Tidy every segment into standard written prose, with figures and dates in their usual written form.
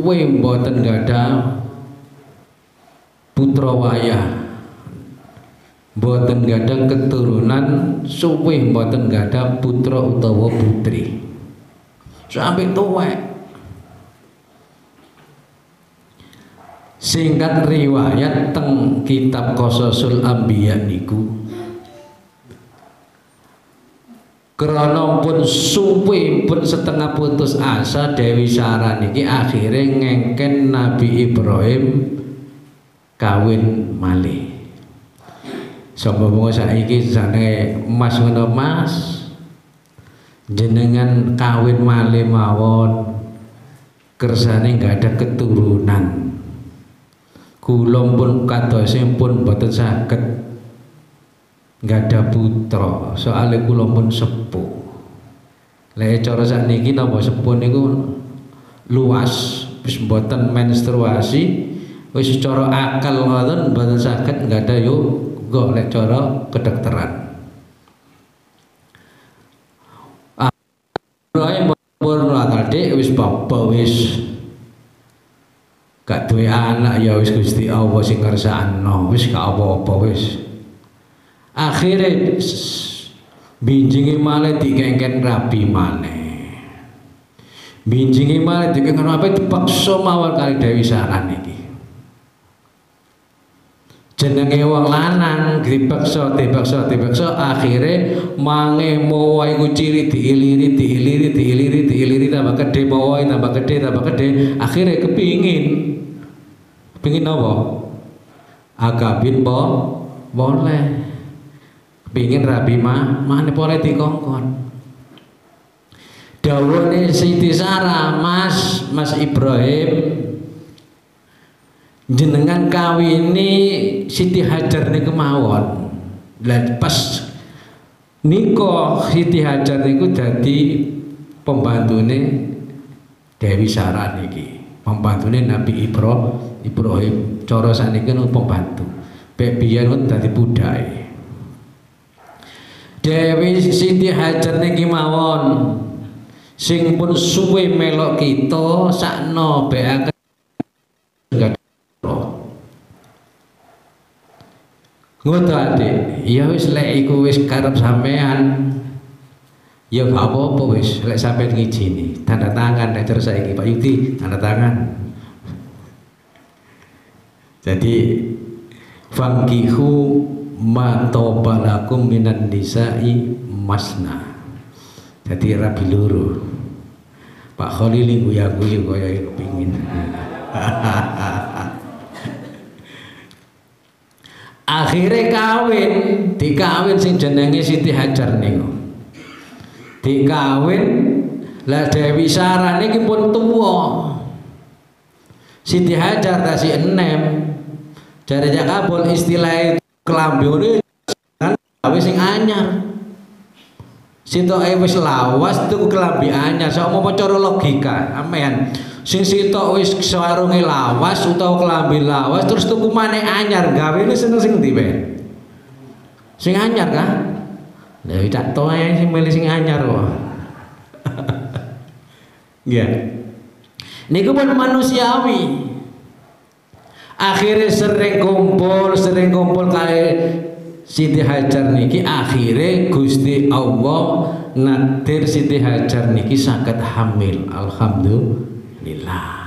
suwe mboten gadah putra wayah, mboten gadah keturunan, suwe mboten gadah putra utawa putri sampai tuwek. Singkat riwayat teng kitab Qasasul Anbiya niku, krana pun suwe pun setengah putus asa Dewi Sarah niki akhirnya ngengken Nabi Ibrahim kawin malih. Sapa monggo saiki jane Mas ngono Mas, jenengan kawin malih mawon kersane nggak ada keturunan. Kula pun kadosipun pun boten saged nggak ada putra, soalnya kula pun sepuh. Lek cara sakniki napa sepuh niku luas, wis mboten menstruasi, wis cara akal ngoten mboten saged nggak ada yo golek cara kedokteran. Ibrahim purna tadi wis bapa wis gak duwe anak ya wis Gusti Allah sing ngersakno, wis gak apa-apa wis. Akhire binjinge malih dikengken rabi maneh. Binjinge malih dikengken rabi dipaksa mawon kali Dewi Sarah niki. Jenenge wong lanang dipaksa akhire mange mawa iku ciri diiliri tambah gedhe mawa tambah gedhe akhire kepingin apa? Agabin boleh pingin rabi mana boleh dikongkon. Dawuhne Siti Sarah, Mas Ibrahim jenengan kawini Siti Hajar niku mawon. Lah pas nika Siti Hajar niku dadi pembantune Dewi Sarah niki, pembantune Nabi Ibrahim. Cara sakniki nu pembantu. Pek biyen pun dadi budake. Dewi Siti Hajar niki mawon sing pun suwe melok kita sakno beaken ngono Adik, ya wis lek iku wis karep sampean ya gak apa-apa wis lek sampean ngijini tanda tangan nek terus saiki Pak Yudi tanda tangan. Jadi fankihu ma tobalakum minan nisa'i masna. Jadi rabi loro. Pak Khalil guyu-guyu kaya kepingin. Akhirnya dikawin sing jenenge Siti Hajar niku. Dikawin lah Dewi Sarah niki pun tuwa. Siti Hajar tasih enem. Jare kabul istilah kelambi kan gawe sing anyar. Sitoke wis lawas tuku kelambi anyar. Sok cara logika, amean. Sing sitok wis sarunge lawas utawa kelambi lawas terus tuku maneh anyar, gawene seneng sing ndi wae? Sing anyar kah? Lah tak toe sing milih sing anyar kok. Nggih. Niku pun manusiawi. Akhirnya sering kumpul kali Siti Hajar niki, akhirnya Gusti Allah nadir Siti Hajar niki saged hamil. Alhamdulillah.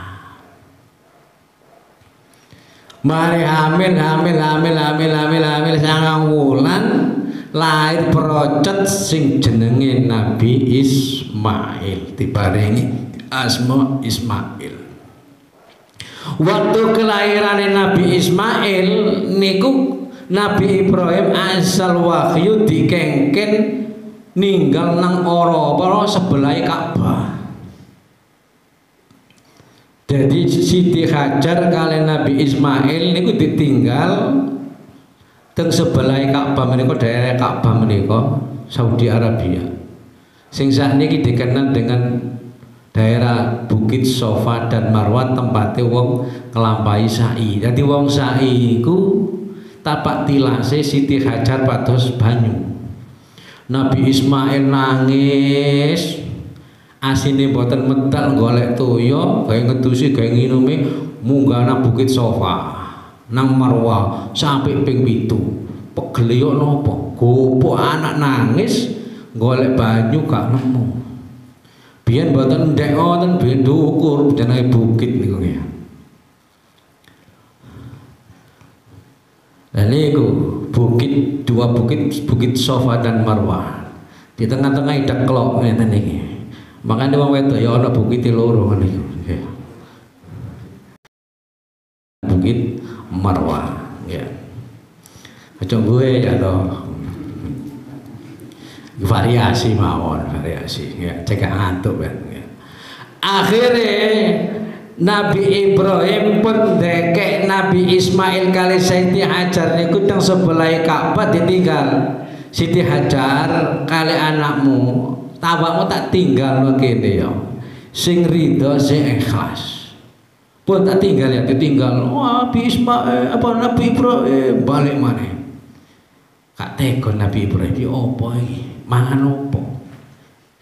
Mari hamil 9 wulan lahir procet sing jenenge Nabi Ismail, diparingi asma Ismail. Waktu kelahiran Nabi Ismail niku Nabi Ibrahim asal wahyu dikengken ninggal nang ora sebelah Ka'bah. Jadi Siti Hajar kalian Nabi Ismail niku ditinggal teng sebelah Ka'bah menika, daerah Ka'bah menika Saudi Arabia. Sing sakniki dikenal dengan daerah Bukit Sofa dan Marwah, tempatnya wong ngelampahi sa'i. Jadi wong sa'i iku tapak tilase Siti Hajar pados banyu. Nabi Ismail nangis, Asine mboten medal golek toya, gawe ngedusi gawe nginume munggah nang Bukit Sofa. Nang Marwah sampai ping 7. Pegele yo napa? Gopok anak nangis golek banyu gak nemu. Biyen mboten ndek wonten biyen dukur jenenge bukit niku ya. Lah niku bukit, dua bukit, Bukit Sofa dan Marwah. Di tengah-tengah deklok ngeten iki. Makanya wong wedok ya ana bukit loro ngene iku. Bukit Marwah ya. Aja gue ya toh. Variasi mawon, variasi ya. Cek ngantuk kan ya. Akhirnya Nabi Ibrahim pun dekek Nabi Ismail kali Siti Hajar niku teng sebelah Ka'bah ditinggal. Siti Hajar kali anakmu tawakmu tak tinggal lo kene ya. Sing ridho sing ikhlas. Pun tak tinggal ya, ditinggal. Wah, Nabi Ismail apa Nabi Ibrahim balik maneh. Kak tegon Nabi Ibrahim iki opo iki? Mangan opo?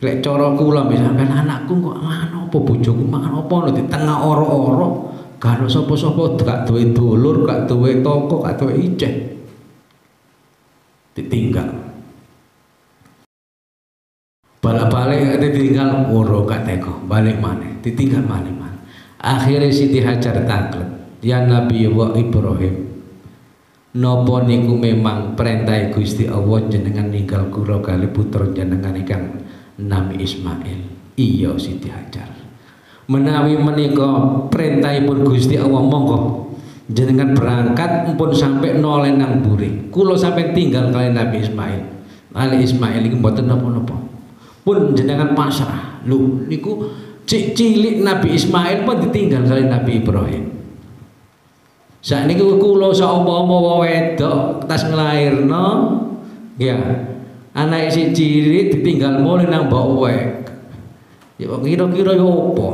Lek cara kula misalkan anakku kok mangan opo, bojoku mangan opo di tengah ora-ora, gak ono sapa-sapa, gak duwe dulur, gak duwe toko, gak duwe ijeh. Ditinggal. Balik-balik ditinggal ora gak teko, balik maneh, ditinggal maneh. Akhirnya Siti Hajar taklek, ya Nabi Ibrahim, nopo niku memang perintah Gusti Allah jenengan ninggal kula kali putra jenengan ikan Nabi Ismail. Iya Siti Hajar. Menawi menika perintahipun Gusti Allah monggo jenengan berangkat pun sampai noleh nang buri. Kula sampai tinggal kali Nabi Ismail. Ali Ismail iki mboten napa-napa. Pun jenengan pasrah. Lho niku cilik Nabi Ismail pun ditinggal kali Nabi Ibrahim. Saat ini kula saumpama wedok tas nglairno ya anak si cilik ditinggal mulai nang mbok wek ya kira-kira ya apa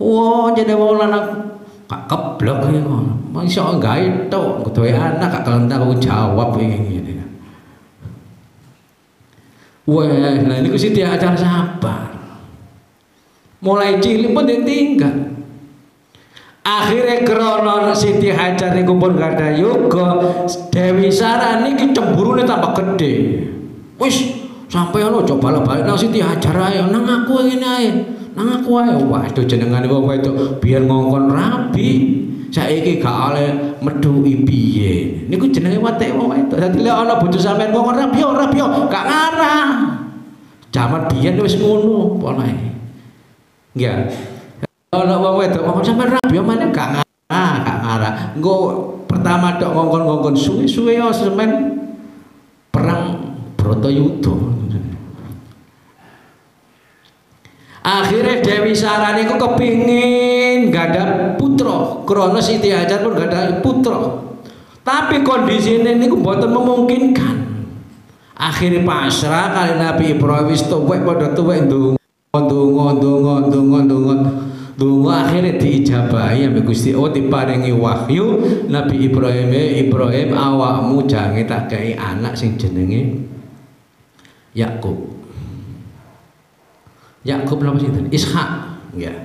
wah jadi wong lanang gak keblok iki kok iso gawe tok duwe anak gak kelentar aku jawab ngene wah nah niku Siti Hajar sabar mulai cilik pun ditinggal. Akhirnya krono Siti Hajar niku pun gak ada yoga. Dewi Sarah niki cemburune tambah gede. Wis sampai ono coba balik nang Siti Hajar ae nang aku ngene ae. Nang aku ae. Waduh jenengane wong wedok biar ngongkon rabi. Saiki gak oleh medhuki piye. Niku jenenge watek wong wedok. Dadi lek ana bojo sampean ngongkon rabi gak ngarah. Zaman biyen wis ngono polahe. Ya. Kalau wong wedok ngomong sampean rabi maneh gak ngarah. Engko pertama tok ngongkon-ngongkon suwe-suwe yo semen perang Bratayuda. Akhirnya Dewi Sarah niku kepingin gak ada putra. Krana Siti Hajar pun gak ada putra. Tapi kondisine niku mboten memungkinkan. Akhirnya pasrah kali Nabi Ibrahim wis tuwek padha tuwek Dungo akhirnya diijabahi ambek Gusti Allah diparingi wahyu Nabi Ibrahim awakmu jange tak kei anak sing jenenge Yakub. Yakub napa sinten? Ishak ya.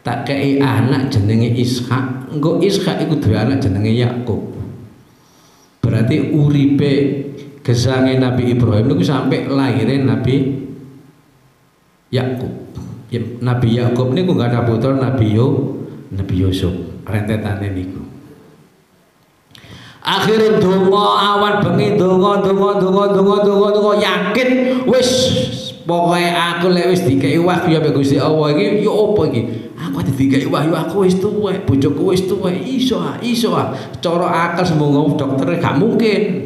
Tak kei anak jenenge Ishak. Engko Ishak iku duwe anak jenenge Yakub. Berarti uripe gesange Nabi Ibrahim niku sampai lahirnya Nabi Yakub. Ya, Nabi Yakub niku gak ada putra Nabi Yusuf rentetane niku. Akhirnya donga awan bengi donga yakin wis pokoke aku lek wis dikei wahyu ya Gusti Allah iki ya apa iki? Aku dikei wahyu aku wis tuwek, bojoku wis tuwek, iso cara akal semono dokter gak mungkin.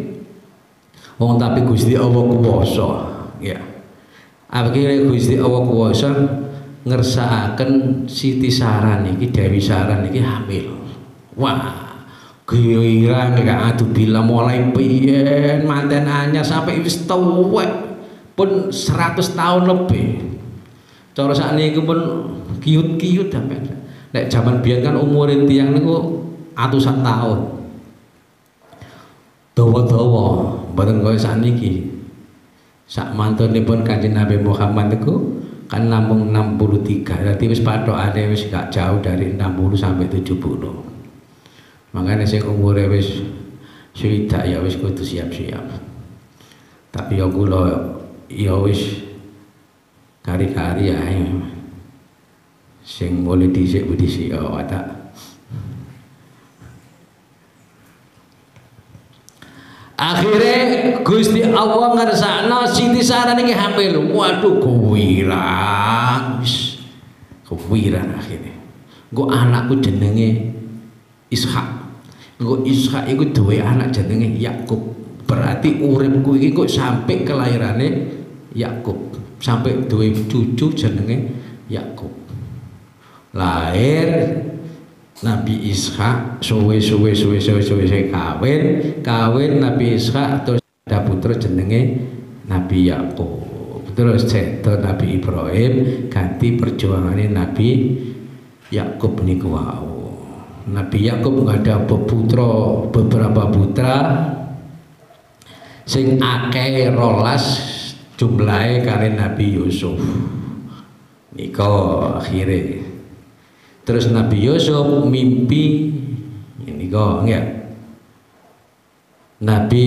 Wong tapi Gusti Allah kuwasa ya. Akhirnya Gusti Allah kuwasa ngersakaken Siti Sarah niki Dewi Sarah niki hamil. Wah, girang gak adu bila mulai piyen manten anyar sampai wis tuwek pun 100 tahun lebih. Cara sakniki pun kiut-kiut sampean. Nek jaman biyen kan umure tiyang niku atusan tahun. Dawa-dawa mboten kaya sakniki. Sak mantunipun Kanjeng Nabi Muhammad niku kan namung 63, berarti wis pathokane wis gak jauh dari 60 sampai 70. Makanya sing umure wis swidak ya wis kudu siap-siap. Tapi ya kula ya wis kari-kari ae. Sing mulai dhisik budisi ya watak. Akhirnya Gusti Allah ngersakno Siti Sarah niki hamil. Waduh kewirang, kewirang akhirnya. Engko anakku jenenge Ishak. Engko Ishak iku duwe anak jenenge Yakub. Berarti uripku iki kok sampai kelahirane Yakub, sampai duwe cucu jenenge Yakub. Lahir Nabi Ishak suwe kawin Nabi Ishak, terus ada putra jenenge Nabi Yakub, terus ceto Nabi Ibrahim ganti perjuangannya Nabi Yakub niku wau. Nabi Yakub ada beberapa putra sing akeh 12 jumlahe kali Nabi Yusuf nika akhirnya. Terus Nabi Yusuf mimpi ini kok enggak. Nabi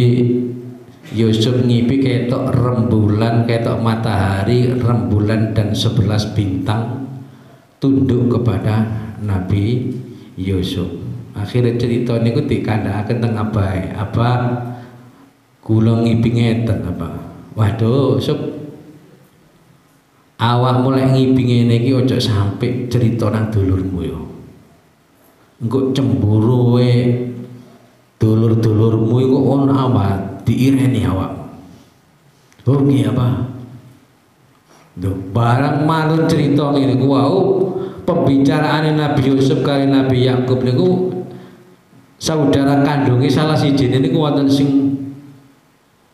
Yusuf ngimpi ketok rembulan, ketok matahari, rembulan dan 11 bintang tunduk kepada Nabi Yusuf. Akhirnya cerita niku dikandhakaken teng abahe. Apa kula ngimpi ngeten apa? Waduh, Yusuf awak mulai ngipi ngene iki aja sampe cerita nang dulurmu yo. Engko cemburu dulur-dulurmu iku ono apa diireni awak. Oh nggih apa? Duh, barang malu cerita ngene ku wau pembicaraane Nabi Yusuf kali Nabi Yakub niku saudara kandunge salah siji niku wonten sing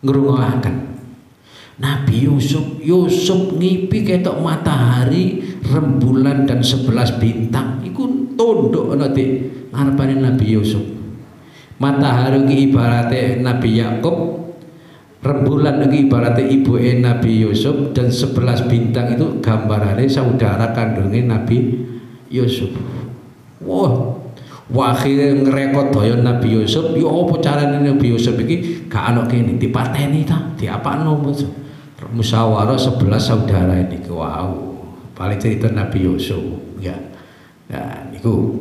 ngrungokaken. Nabi Yusuf ngipi ketok matahari, rembulan dan 11 bintang iku tunduk ana di ngarepane Nabi Yusuf. Matahari iki ibarate Nabi Yakub, rembulan iki ibarate ibuke Nabi Yusuf, dan 11 bintang itu gambarane saudara kandungnya Nabi Yusuf. Wah, akhirnya ngerekod doyon Nabi Yusuf. Yo apa carane Nabi Yusuf iki gak ana kene dipateni ta, diapakno musyawarah 11 saudara ini wow paling cerita Nabi Yusuf ya. Nah niku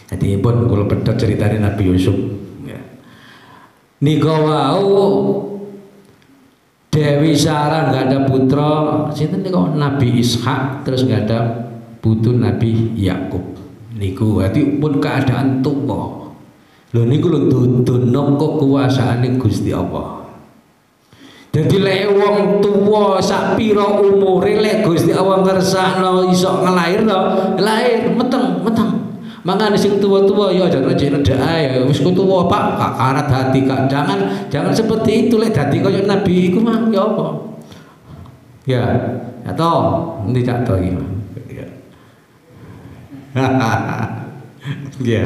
jadi pun kalau pedot ceritanya Nabi Yusuf ya. Niku wow Dewi Sarah nggak ada putra, sinten niku Nabi Ishak, terus nggak ada putu Nabi Yakub. Niku berarti pun keadaan tuwa. Lho niku lho dunung kekuasaane Gusti Allah. Jadi lek wong tuwa sak pira umure lek Gusti Allah ngersakno iso nglairno, lahir meteng. Mangane sing tuwa-tuwa ya aja rejek-rejek ae. Wis tuwa Pak, gak karat hati Kak. Jangan seperti itu lek dadi kaya Nabi iku mah ya apa? Ya, atau nanti tak tahu iki. Ya. Ya.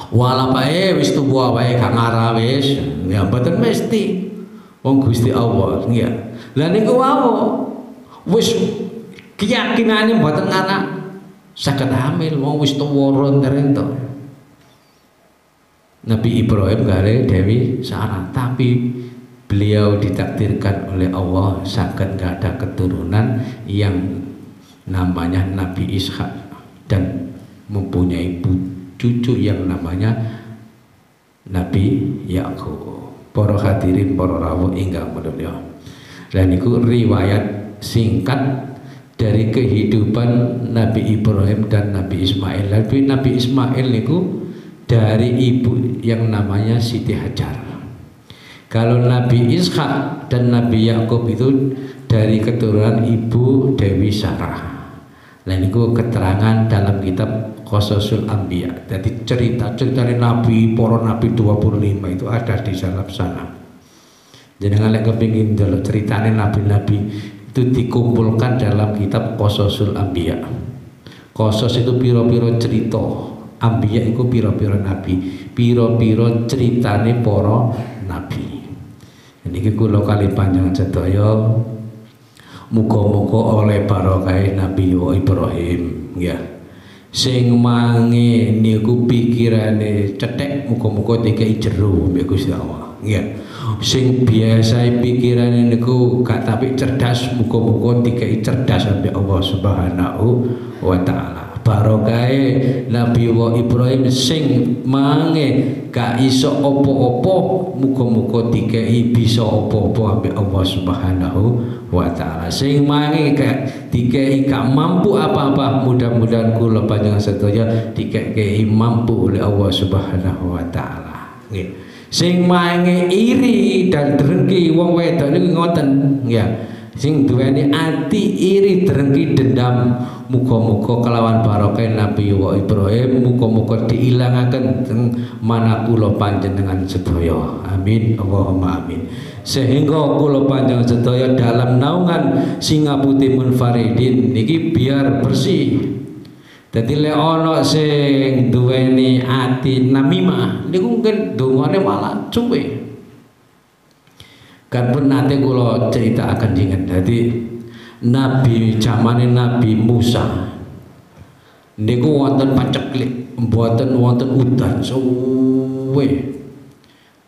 Wala bae wis tuwa wae gak ngarah wis. Ya mboten mesti. Wong Gusti Allah nggih. Lah niku wau wis keyakinane mboten anak saged hamil wong wis tuwa ronter-ento. Nabi Ibrahim kare Dewi Sarah, tapi beliau ditakdirkan oleh Allah saged nggak ada keturunan yang namanya Nabi Ishak dan mempunyai cucu yang namanya Nabi Yakub. Para hadirin para rawuh ingkang mulya. Dan niku riwayat singkat dari kehidupan Nabi Ibrahim dan Nabi Ismail. Nabi Ismail niku dari ibu yang namanya Siti Hajar. Kalau Nabi Ishak dan Nabi Yakub itu dari keturunan ibu Dewi Sarah. Nah niku keterangan dalam kitab Qasasul Anbiya. Jadi cerita-ceritanya Nabi, para Nabi 25 itu ada di dalam sana. Jadi ngalek kepingin dulu ceritanya Nabi-Nabi itu dikumpulkan dalam kitab Qasasul Anbiya. Qasas itu piro-piro cerita, Anbiya itu piro-piro Nabi, piro-piro ceritanya para Nabi. Ini kula kali panjang sedaya Muga-muga oleh barokah Nabi Ibrahim ya. Sing mange niku pikirane cethek muga-muga dikai jero mbek Gusti Allah ya. Sing biasa pikirane niku gak tapi cerdas muga-muga dikai cerdas mbek Allah Subhanahu wa taala. Barokah Nabi Ibrahim sing mange gak iso apa-apa muga-muga dikai bisa apa-apa ambek Allah Subhanahu wa taala. Sing mange gak dikai gak mampu apa-apa mudah-mudahan kula panjenengan sedaya dikai mampu oleh Allah Subhanahu wa taala nggih. Sing mange iri dan drengki wong wedok niku ngoten ya. Sing duweni ati iri drengki dendam muga-muga kelawan barokah Nabi Ibrahim muga-muga diilangaken teng manakula panjenengan sedaya. Amin Allahumma amin. Sehingga kula panjenengan sedaya dalam naungan Singaputi Munfaridin niki biar bersih. Dadi lek ana sing duweni ati namimah niku mungkin dongane malah cuwe. Kan pun nanti kula cerita akan jingan. Jadi Nabi zamane Nabi Musa niku wonten paceklik, mboten wonten udan suwe.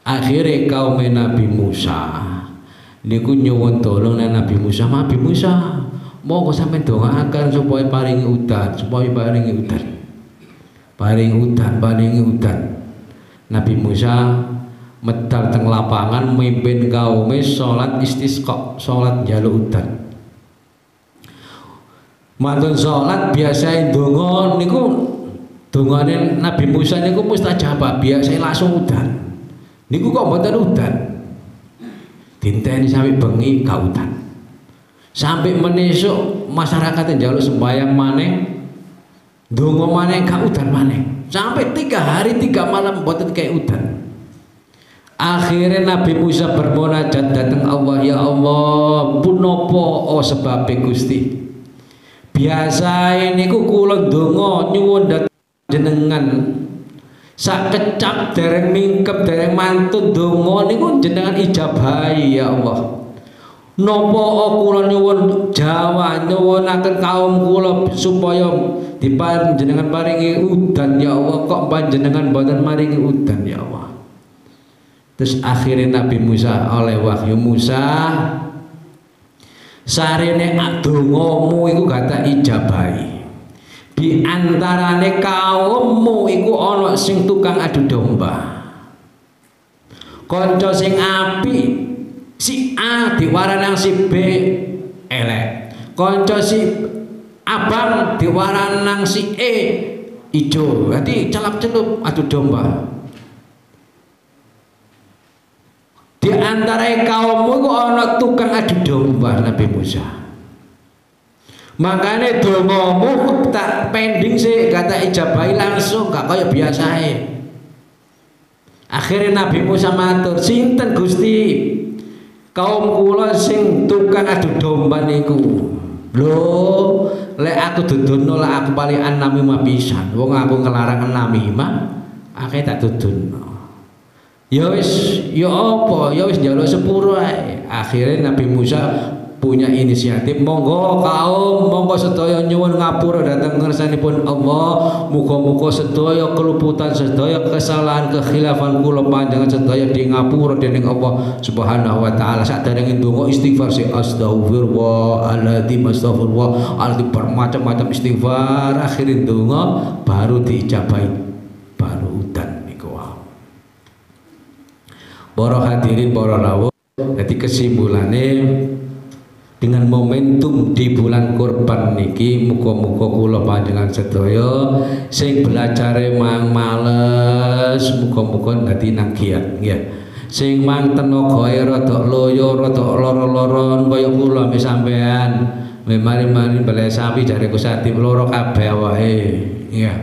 Akhire kaum Nabi Musa niku nyuwun tolong Nabi Musa, Nabi Musa, monggo sampeyan dongaaken supaya paringi udan, supaya paringi udan. Paringi udan. Nabi Musa medal teng lapangan mimpin kaume salat istisqa, salat njaluk udan. Mantun salat biasa ndonga niku dongane Nabi Musa niku mustajabah, biasa langsung udan. Niku kok mboten udan. Dinteni sampai bengi gak udan. Sampai menesuk masyarakat njaluk sembahyang maneh, ndonga maneh gak udan maneh. Sampai 3 hari 3 malam mboten kayak udan. Akhirnya Nabi Musa bermunajat datang Allah, ya Allah punapa sebabe Gusti. Biasa ini ku kula ndonga nyuwun dhateng jenengan sak kecap dereng mingkep dereng mantun donga niku jenengan ijabahi ya Allah. Napa kula nyuwun Jawa nyuwunaken kaum kula supaya diparing jenengan paringi udan ya Allah, kok panjenengan mboten maringi udan ya Allah. Terus akhirnya Nabi Musa oleh wahyu Musa sarene dongamu iku gata ijabahi. Di antarane kaummu iku ana sing tukang adu domba. Kanca sing apik si A diwaranang si B elek. Kanca si abang diwaranang si E ijo. Berarti celap-celup adu domba. Di antara kaummu kok ana tukang adu domba Nabi Musa. Makanya dongamu tak pending sih kata ijabahi langsung gak kaya biasae. Akhirnya Nabi Musa matur, sinten Gusti? Kaum kula sing tukang adu domba niku. Lho, lek aku dudono lah aku palikan namimah pisan. Wong aku ngelarang namimah, akeh tak dudono. Ya wis, ya apa? Ya wis njaluk sepuro ae. Akhirnya Nabi Musa punya inisiatif, monggo kaum, monggo sedaya nyuwun ngapura dhateng ngarsanipun Allah. Muga-muga sedaya keluputan, sedaya kesalahan, kekhilafan kula panjenengan sedaya di ngapura dening Allah Subhanahu wa taala. Saderenge ndonga istighfar sih astagfirullahaladzim, astagfirullah, alati bermacam-macam istighfar. Akhirin ndonga baru diijabahi, baru udan. Para hadirin, para rawuh, jadi kesimpulannya dengan momentum di bulan Kurban niki muga-muga kula panjenengan sedaya sing belajare mang males muga-muga dadi nang giat nggih. Sing mang tenagae rada loyo, rada lara-laron kaya kula sampean mari-mari beli sapi jare Gusti loro kabeh awake. Nggih.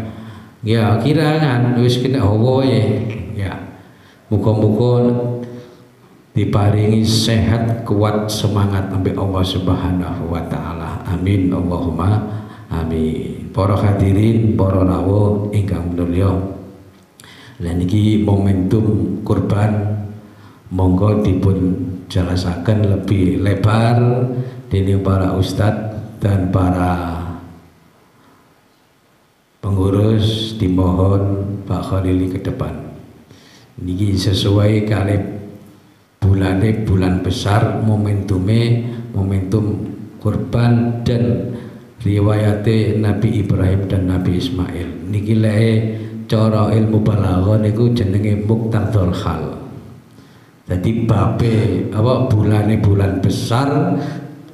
Ya kira-kira wis kena hawa ya. Muga-muga diparingi sehat, kuat, semangat sampai Allah Subhanahu wa taala. Amin Allahumma amin. Para hadirin, para rawuh ingkang mulya. Lah niki momentum kurban monggo dipun jelasaken lebih lebar dening para ustadz dan para pengurus dimohon Pak Khalili ke depan. Niki sesuai kali bulan besar, momentum kurban dan riwayate Nabi Ibrahim dan Nabi Ismail. Niki lek cara ilmu balaghah niku jenenge muqtadul hal. Jadi babe bulan besar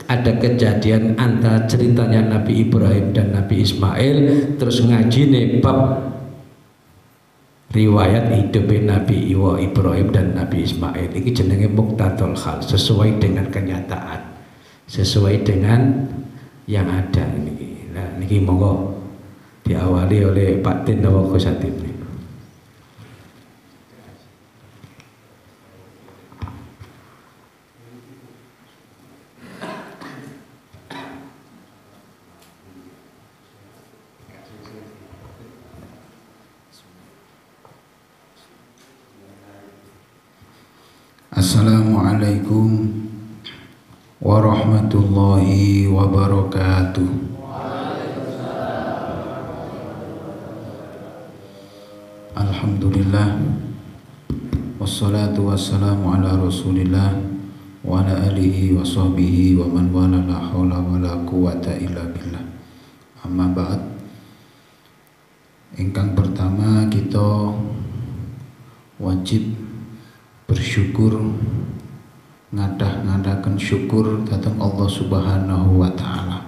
ada kejadian antara ceritanya Nabi Ibrahim dan Nabi Ismail, terus ngaji nih bab riwayat hidupnya Nabi Ibrahim dan Nabi Ismail. Ini jenenge muqtadul hal, sesuai dengan kenyataan, sesuai dengan yang ada. Nah, ini monggo diawali oleh Pak Tin Nawa Khosatib. Assalamualaikum warahmatullahi wabarakatuh. Alhamdulillah, wassalatu wassalamu ala rasulillah wa ala alihi wa sahbihi wa man wala, la hawla wa la quwata illa billah. Amma ba'd. Ingkang pertama, kita wajib bersyukur, ngadah-ngadaken syukur datang Allah Subhanahu wa taala.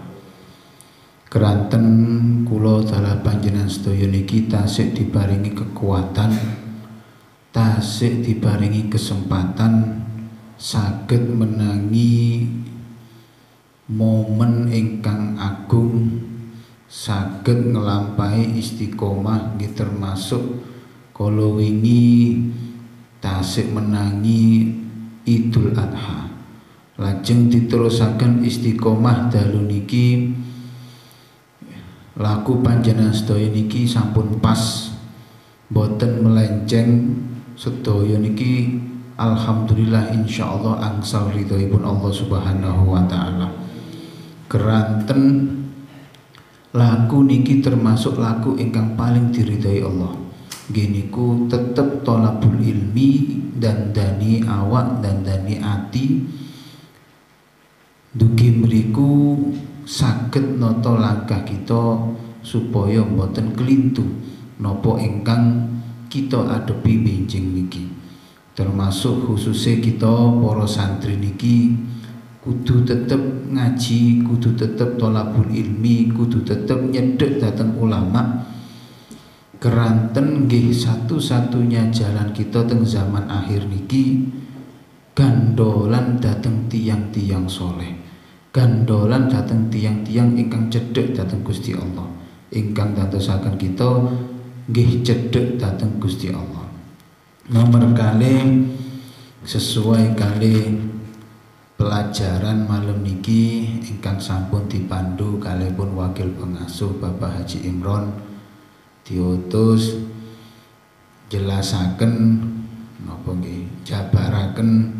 Keranten kula dalah panjenengan sedaya niki tasik diparingi kekuatan, tasik diparingi kesempatan saged menangi momen ingkang agung, saged ngelampahi istiqomah nggih, termasuk kala wingi tasik menangi Idul Adha, lajeng diterusaken istiqomah dalu niki. Laku panjenengan sedaya niki sampun pas, boten melenceng sedaya niki. Alhamdulillah, insyaallah angsal ridhoipun Allah Subhanahu wa taala. Keranten laku niki termasuk laku ingkang paling diridhoi Allah. Giniku tetep tolabul ilmi, dandani awak, dandani ati, dugi mriku saged nata langkah kita supaya mboten kelintu napa ingkang kita adepi benjing niki. Termasuk khususnya kita para santri niki kudu tetep ngaji, kudu tetep tolabul ilmi, kudu tetep nyedhek dhateng ulama. Keranten nggih satu-satunya jalan kita teng zaman akhir niki gandolan dateng tiang-tiang soleh, gandolan dateng tiang-tiang ingkang cedhek dateng Gusti Allah, ingkang dadosaken kita nggih cedhek dateng Gusti Allah. Nomor kali sesuai kali pelajaran malam niki ingkang sampun dipandu kalipun wakil pengasuh Bapak Haji Imron diutus jelasaken napa nggih, jabaraken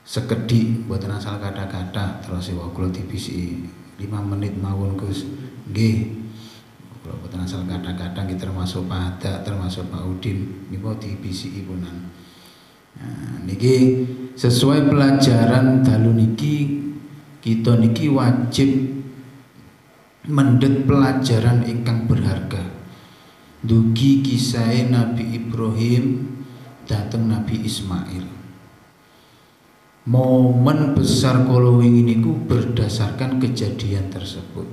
sekedhik mboten asal kata-kata, terus kula dibisi 5 menit mawon Gus. Nggih, kula mboten asal kata-kata nggih, termasuk Pak Ada, termasuk Pak Udin niku dibisi punan. Nah, niki sesuai pelajaran dalu niki, kita niki wajib mendhet pelajaran ingkang berharga. Dugi kisah Nabi Ibrahim datang Nabi Ismail. Momen besar kala wingi niku berdasarkan kejadian tersebut.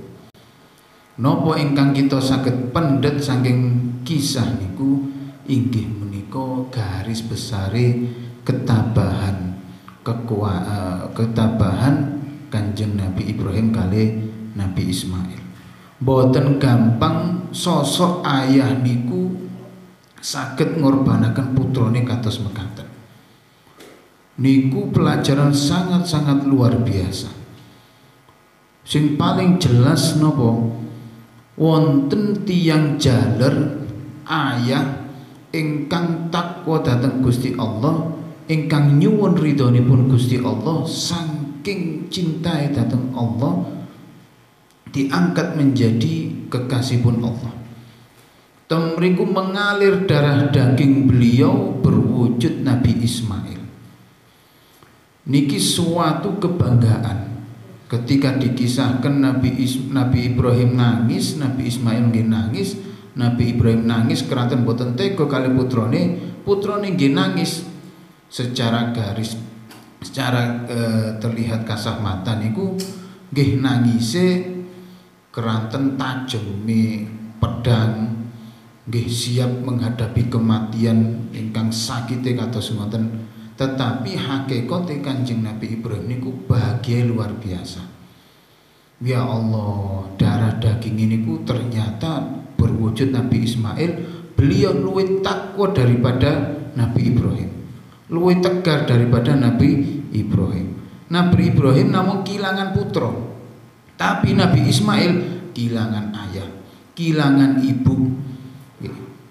Napa ingkang kita saged pendhet saking kisah niku inggih menika garis besare ketabahan Kanjeng Nabi Ibrahim kali Nabi Ismail. Boten gampang sosok ayah niku saged ngorbanaken putrane kados mekaten. Niku pelajaran sangat-sangat luar biasa. Sing paling jelas napa? Wonten tiyang jaler ayah ingkang takwa dhateng Gusti Allah, ingkang nyuwun ridhonipun Gusti Allah, saking cintai dhateng Allah diangkat menjadi kekasihipun Allah. Temriku mengalir darah daging beliau berwujud Nabi Ismail. Niki suatu kebanggaan ketika dikisahkan Nabi Ibrahim nangis, Nabi Ismail nggih nangis, Nabi Ibrahim nangis keranten boten tega kali putrane nggih nangis. Secara terlihat kasah mata niku nggih nangise keranten tajeme pedang, nggih siap menghadapi kematian ingkang sakite kados ngoten. Tetapi hakikate Kanjeng Nabi Ibrahim niku bahagia luar biasa. Ya Allah, darah daging ini ku ternyata berwujud Nabi Ismail. Beliau luwih takwa daripada Nabi Ibrahim, luwih tegar daripada Nabi Ibrahim. Nabi Ibrahim namun kehilangan putra, tapi Nabi Ismail kehilangan ayah, kehilangan ibu.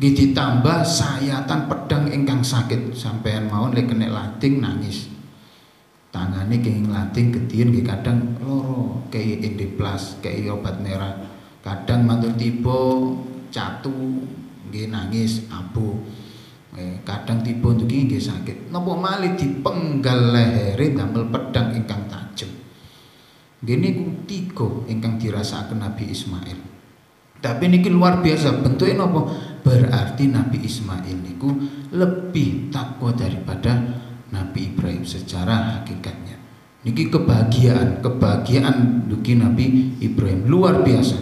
Ditambah sayatan pedang ingkang sakit, sampean mawon lek kena lating nangis. Tangane kenging lating gedien nggih kadang loro, kei endeplas, kei obat merah. Kadang mantul tiba catu nggih nangis abu. Kadang tiba niki nggih sakit. Napa malih dipenggal lehere damel pedang ingkang tajem. Nggih niku tiga ingkang dirasakaken Nabi Ismail. Tapi niki luar biasa bentuknya napa? Berarti Nabi Ismail niku lebih takwa daripada Nabi Ibrahim secara hakikatnya. Niki kebahagiaan dugi Nabi Ibrahim luar biasa.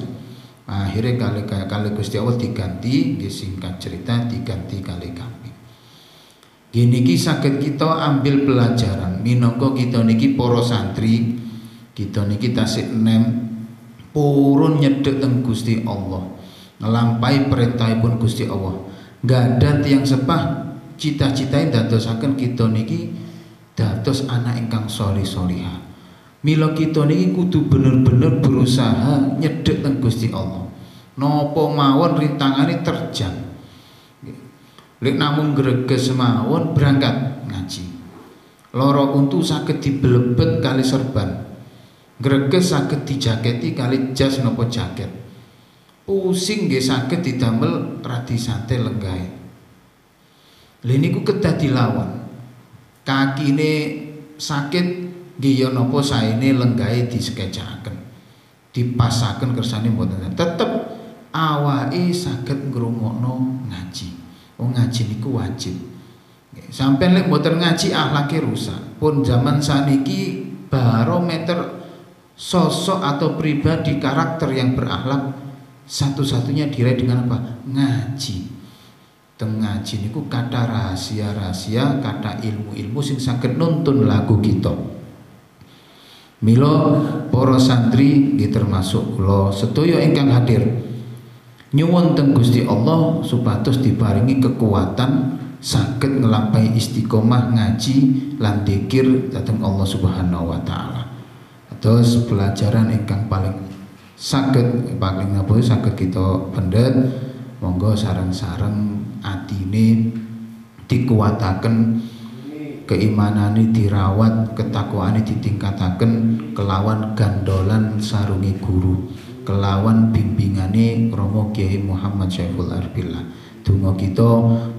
Akhirnya kali Gusti Allah diganti, singkat cerita diganti kali kami. Gini ki saged kita ambil pelajaran minangka kita niki para santri, kita niki tasik enem purun nyedhek teng Gusti Allah, nglampahi perintahipun Gusti Allah. Gadat tiyang sepah cita-citae dadosaken kita niki dados anak ingkang sholih-sholihah. Mila kita niki kudu bener-bener berusaha nyedhek teng Gusti Allah. Napa mawon rintangane terjang. Lek namung greges mawon berangkat ngaji. Loro untu saged dibelebet kali serban. Greges saged dijaketi kali jas napa jaket. Pusing nggih saged didamel radi sate lenggahe. Lha niku kedah dilawan. Kakine sakit nggih ya napa saene lenggahe disekecakaken. Dipasaken kersane mboten. Tetep awake saged ngrungokno ngaji. Wong ngaji niku wajib. Sampeyan lek mboten ngaji akhlake rusak. Pun zaman saniki barometer sosok atau pribadi karakter yang berakhlak satu-satunya diraih dengan apa? Ngaji. Teng ngaji niku kata rahasia-rahasia, kata ilmu-ilmu sing saged nuntun lagu kita. Mila para santri nggih termasuk kula sedaya ingkang hadir nyuwun teng Gusti Allah supados diparingi kekuatan saged nglampahi istiqomah ngaji lan dzikir dhateng Allah Subhanahu wa taala. Terus pelajaran ingkang paling saged kita pendet, monggo sareng-sareng atine dikuataken, keimanane dirawat, ketakwaane ditingkataken kelawan gandolan sarungi guru, kelawan bimbingane Romo Kiai Muhammad Syaiful Arbillah. Donga kita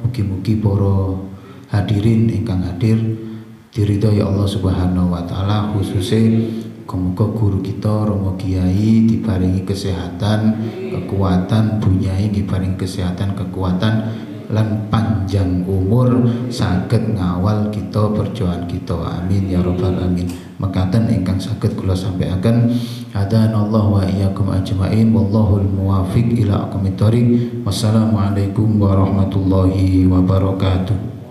mugi-mugi para hadirin ingkang hadir diridhoi Allah Subhanahu wa taala, khususnya muga guru kita Romo Kiai diparingi kesehatan, kekuatan, bunyai diparingi kesehatan, kekuatan lan panjang umur saged ngawal kita perjuangan kita. Amin ya rabbal alamin. Mekaten ingkang saged kula sampaikan, hadanallahu wa iyyakum ajmain, wallahul muwaffiq ila aqwamit thoriq. Wassalamualaikum warahmatullahi wabarakatuh.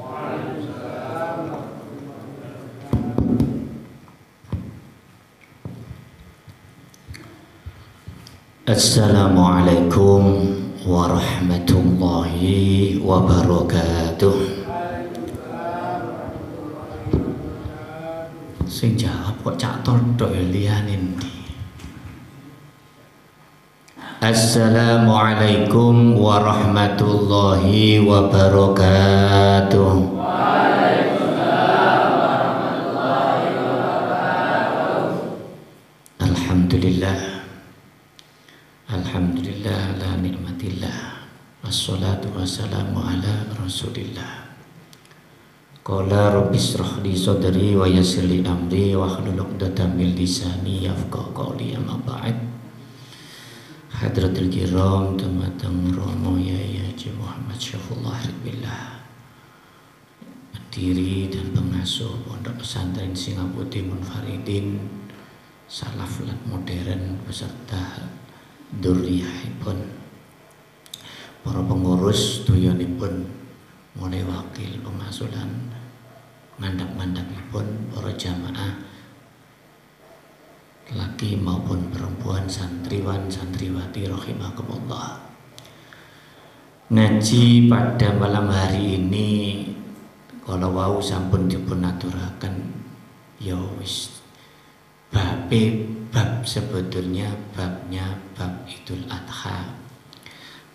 Assalamualaikum warahmatullahi wabarakatuh. Sing jawab kok cak tontok liyane ndi? Assalamualaikum warahmatullahi wabarakatuh. Waalaikumsalam warahmatullahi wabarakatuh. Alhamdulillah ala nikmatillah. Wassalatu wassalamu ala Rasulillah. Qala rabbi shrah li sadri wa yassir li amri wa hlul 'uqdatam min lisani yafqahu qawli. Amma ba'd. Hadratul kiram dumateng Romo Yai Haji Muhammad Syafullah billah, pendiri dan pengasuh Pondok Pesantren Singapura Munfaridin Salaf lan Modern beserta dzurriyyahipun, para pengurus doyanipun, mulai wakil pengasuh lan mandap-mandapipun, para jamaah laki maupun perempuan, santriwan santriwati rahimakumullah. Ngaji pada malam hari ini kalau wau sampun dipun aturaken ya wis bab sebetulnya babnya bab Idul Adha,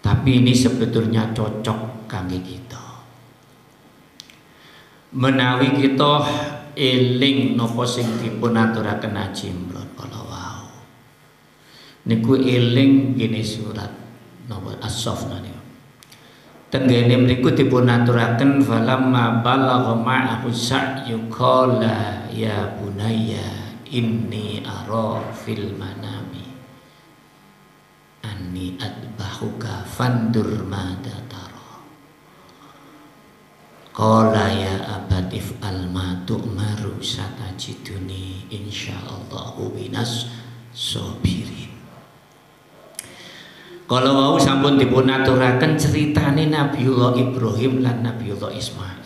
tapi ini sebetulnya cocok kangge kita menawi kita eling napa sing dipun aturaken Haji Imron kala wau niku eling gene surat napa As-Saff niku tenggene mriku dipun aturaken falamma balagha ma'ahu sa'yu qala ya bunayya inni ara fil manami anni adbahuka fandur mada tara qala ya abatif alma tu'maru satajiduni insyaallahu minas sabirin. Kalau wau sampun dipun aturaken ceritane Nabiullah Ibrahim lan Nabiullah Ismail.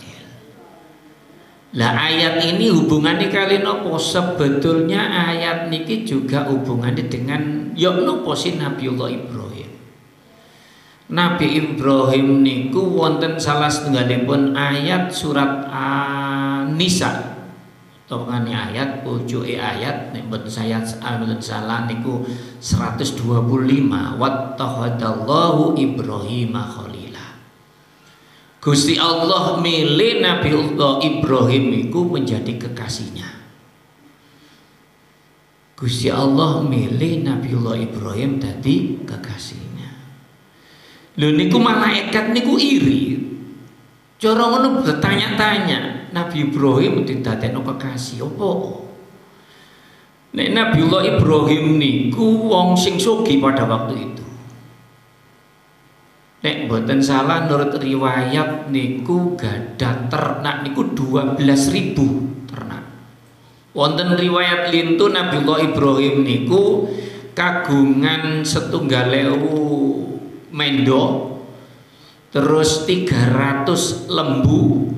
Lah ayat ini hubungannya kali nopo? Sebetulnya ayat niki juga hubungannya dengan yok nopo si Nabiullah Ibrahim. Nabi Ibrahim niku wonten salah setunggalipun ayat surat An-Nisa. Topengane ayat pucuke ayat nek mboten saya salah niku 125 wattahadallahu Ibrahima khalila. Gusti Allah milih Nabiullah Ibrahim iku menjadi kekasihnya. Gusti Allah milih Nabiullah Ibrahim dadi kekasihnya. Lho niku malaikat niku iri. Cara ngono bertanya-tanya, Nabi Ibrahim didadekno kekasih opo? Nek Nabiullah Ibrahim niku wong sing sugih pada waktu itu. Nek mboten salah menurut riwayat niku gadah ternak niku 12.000 ternak. Wonten riwayat lintu Nabiullah Ibrahim niku kagungan 1.000 mendo, terus 300 lembu,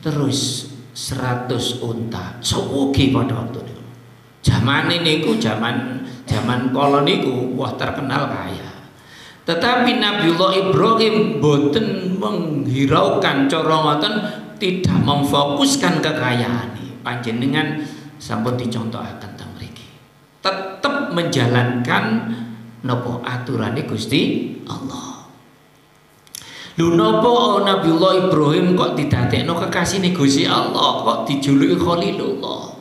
terus 100 unta. Sugih pada waktu itu. Zaman niku zaman kala niku wah terkenal kaya. Tetapi Nabiullah Ibrahim boten menghiraukan cara ngoten, tidak memfokuskan kekayaan. Panjenengan sampun dicontohaken teng mriki. Tetap menjalankan napa aturane Gusti Allah. Lho napa Nabiullah Ibrahim kok didadekno kekasihne Gusti Allah, kok dijuluki Khalilullah?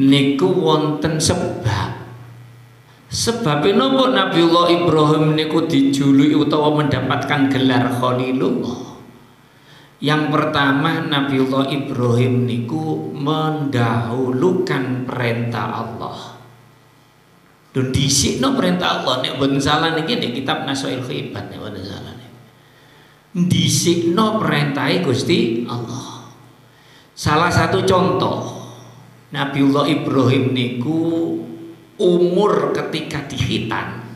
Niku wonten sebab. Sebab napa Nabiullah Ibrahim niku dijuluki utawa mendapatkan gelar Khalilullah? Yang pertama, Nabiullah Ibrahim niku mendahulukan perintah Allah. Dan disikno perintah Allah nek mboten salah niki nek kitab Nasail Khibat nek mboten salah. Disikno perintahe Gusti Allah. Salah satu contoh Nabiullah Ibrahim niku umur ketika dihitan.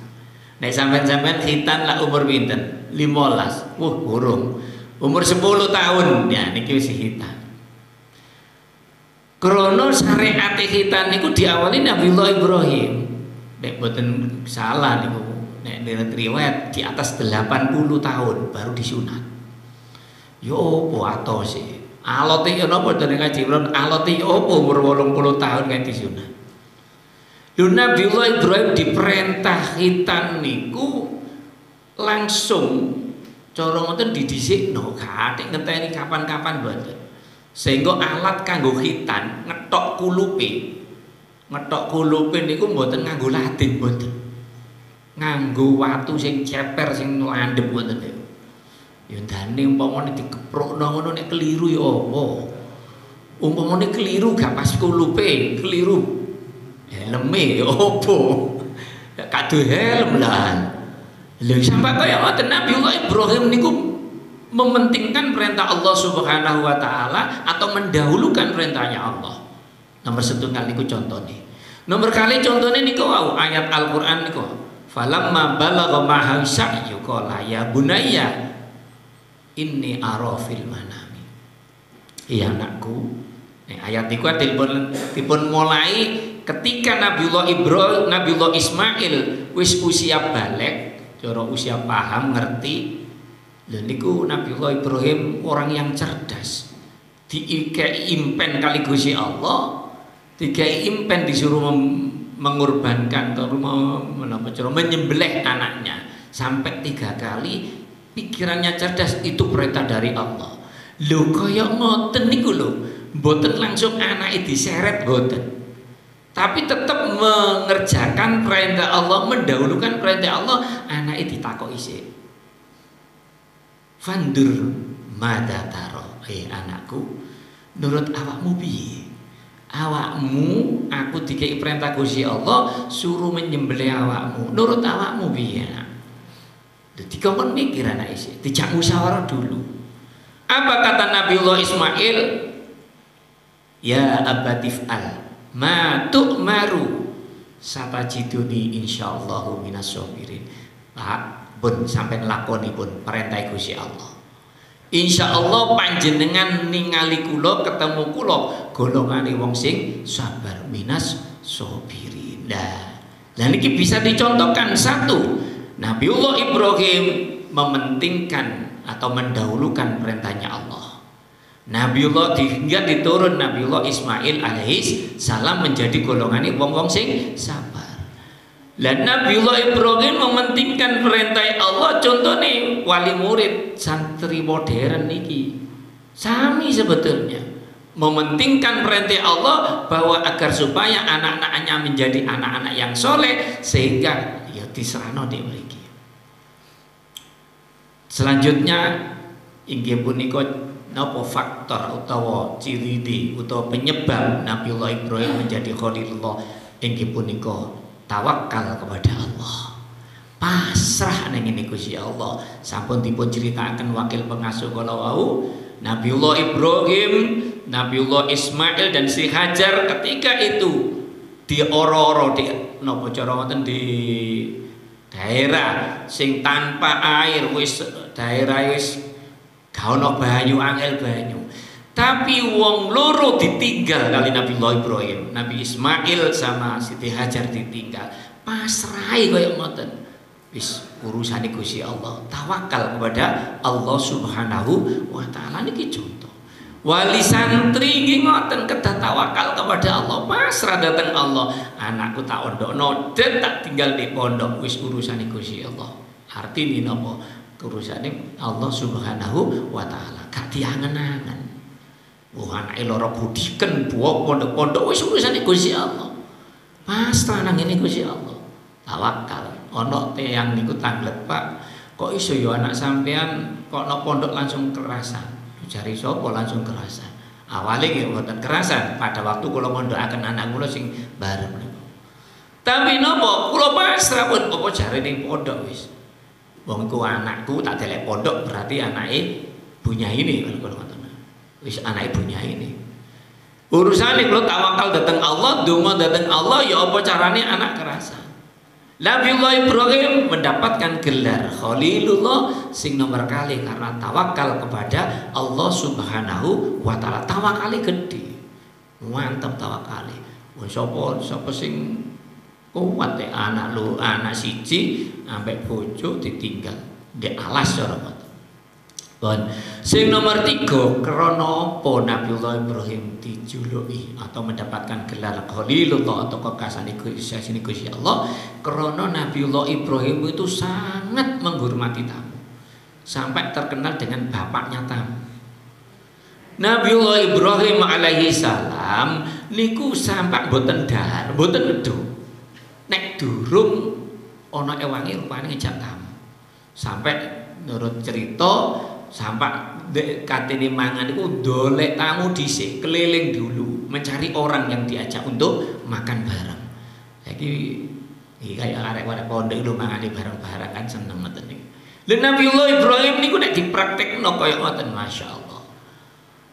Nek sampean-sampean khitan lah umur pinten? 15. Burung. Umur 10 tahun ya niki wis khitan. Krono syariat khitan niku diawali Nabiullah Ibrahim. Nek mboten salah niku nek riwayat di atas 80 tahun baru disunat. Yo opo atose? Alote yo napa to nek Haji Imron? Alote opo umur 80 tahun kan disunat? Lho Nabiullah Ibrahim diperintah khitan niku langsung cara ngoten didisikno, gak ngenteni kapan-kapan mboten. Sehingga alat kanggo khitan ngetok kulupe ngetok kulupe niku mboten nganggo lading mboten. Nganggo watu sing ceper sing landhep mboten niku. Ya ndane umpamane dikeprukno ngono nek keliru ya apa? Umpamane keliru gak pas kulupe, keliru helme ya apa? Kado helm lah. Lha sampai kaya ngoten Nabiullah Ibrahim niku mementingkan perintah Allah Subhanahu wa taala atau mendahulukan perintahnya Allah. Nomor setunggal niku contohnya. Nomor kali contohnya niku ayat Al-Qur'an niku. Falamma balagha ma'ha sa'yu qala ya bunayya inni ara fil manami. Iya anakku. Ayat niku dipun mulai ketika Nabiullah Ismail wis usia balik, cara usia paham ngerti. Lha niku Nabiullah Ibrahim orang yang cerdas. Diikei impen kali Gusti Allah, dikai impen disuruh mengorbankan atau menyembelih anaknya sampai 3 kali. Pikirannya cerdas, itu perintah dari Allah. Lho kaya ngoten niku lho, mboten langsung anake diseret mboten. Tapi tetap mengerjakan perintah Allah, mendahulukan perintah Allah, anake ditakoki sik. Fandur mada taro, anakku, nurut awakmu piye? Awakmu, aku dikei perintah Gusti Allah suruh menyembelih awakmu. Nurut awakmu piye? Jadi kamu mikir anak isi, dijak musyawarah dulu. Apa kata Nabiullah Ismail? Ya abatif'al ma tu'maru satajiduni insyaallahu minas sabirin. Pak, pun sampai lakoni pun perintah Gusti Allah. Insyaallah panjenengan ningali kula ketemu kula golongane wong sing sabar minas sabirin. Nah niki bisa dicontohkan satu. Nabiullah Ibrahim mementingkan atau mendahulukan perintahnya Allah. Nabiullah hingga diturun Nabiullah Ismail alaihis salam menjadi golongan wong-wong sing sabar. Dan Nabiullah Ibrahim mementingkan perintah Allah. Contohnya wali murid santri modern niki sami sebetulnya mementingkan perintah Allah bahwa agar supaya anak-anaknya menjadi anak-anak yang soleh sehingga ya diserahno di mriki. Selanjutnya inggih punika napa faktor utawa ciri utawa penyebab Nabiullah Ibrahim menjadi Khalilullah inggih punika tawakal kepada Allah. Pasrah ning ngene Gusti Allah. Sampun dipun critaken wakil pengasuh kala wau Nabiullah Ibrahim, Nabiullah Ismail dan Sri Hajar ketika itu di oro-oro di napa cara ngoten di daerah sing tanpa air, wis daerah wis gak ono banyu, angel banyu. Tapi wong loro ditinggal kali Nabiullah Ibrahim, Nabi Ismail sama Siti Hajar ditinggal. Pasrahe kaya ngoten. Wis urusane Gusti Allah, tawakal kepada Allah Subhanahu wa taala niki contoh. Wali santri nggih ngoten kedah tawakal kepada Allah, pasrah dateng Allah. Anakku tak ondokno den tak tinggal di pondok, wis urusane Gusti Allah. Artine napa? Urusane Allah Subhanahu wa taala. Gak diangen-angen. Anake lara budiken buok pondok-pondok wis urusane Gusti Allah. Pasrah nang ngene Gusti Allah. Tawakal. Ana tiyang niku tanglet, Pak. Kok iso ya anak sampean kok nang pondok langsung kerasan. Jari sapa langsung kerasan. Awale nggih mboten kerasan pada waktu kula mondhokaken anak kula sing bareng niku. Tapi napa? Kula pasrah pun apa jare ning pondok wis. Wong iku anakku tak delek pondok berarti anake bunyaine kula ngoten. Wis anak ibunya ini urusan kalau tawakal datang Allah, donga datang Allah, ya apa caranya anak kerasa. Nabiullah Ibrahim mendapatkan gelar Khalilullah sing nomor kali karena tawakal kepada Allah Subhanahu wa taala. Tawakali gede, mantap tawakali. Sapa sing kuat anak lu, anak siji ambek bojo ditinggal di alas cara bon. Sing nomor 3 krana apa Nabiullah Ibrahim dijuluki atau mendapatkan gelar Khalilullah atau kekasihane Gusti Allah krana Nabiullah Ibrahim itu sangat menghormati tamu sampai terkenal dengan bapaknya tamu. Nabiullah Ibrahim alaihi salam niku sampak boten dahar, boten nedhu. Nek durung ana ewange rupane ngejak tamu. Sampai menurut cerita sampak katene mangan niku dolek tamu dhisik, keliling dulu mencari orang yang diajak untuk makan bareng. Jadi kayak arek-arek pondok lho mangane bareng-bareng kan seneng ngoten niku. Lha Nabiullah Ibrahim niku nek dipraktekno kaya ngoten masyaallah.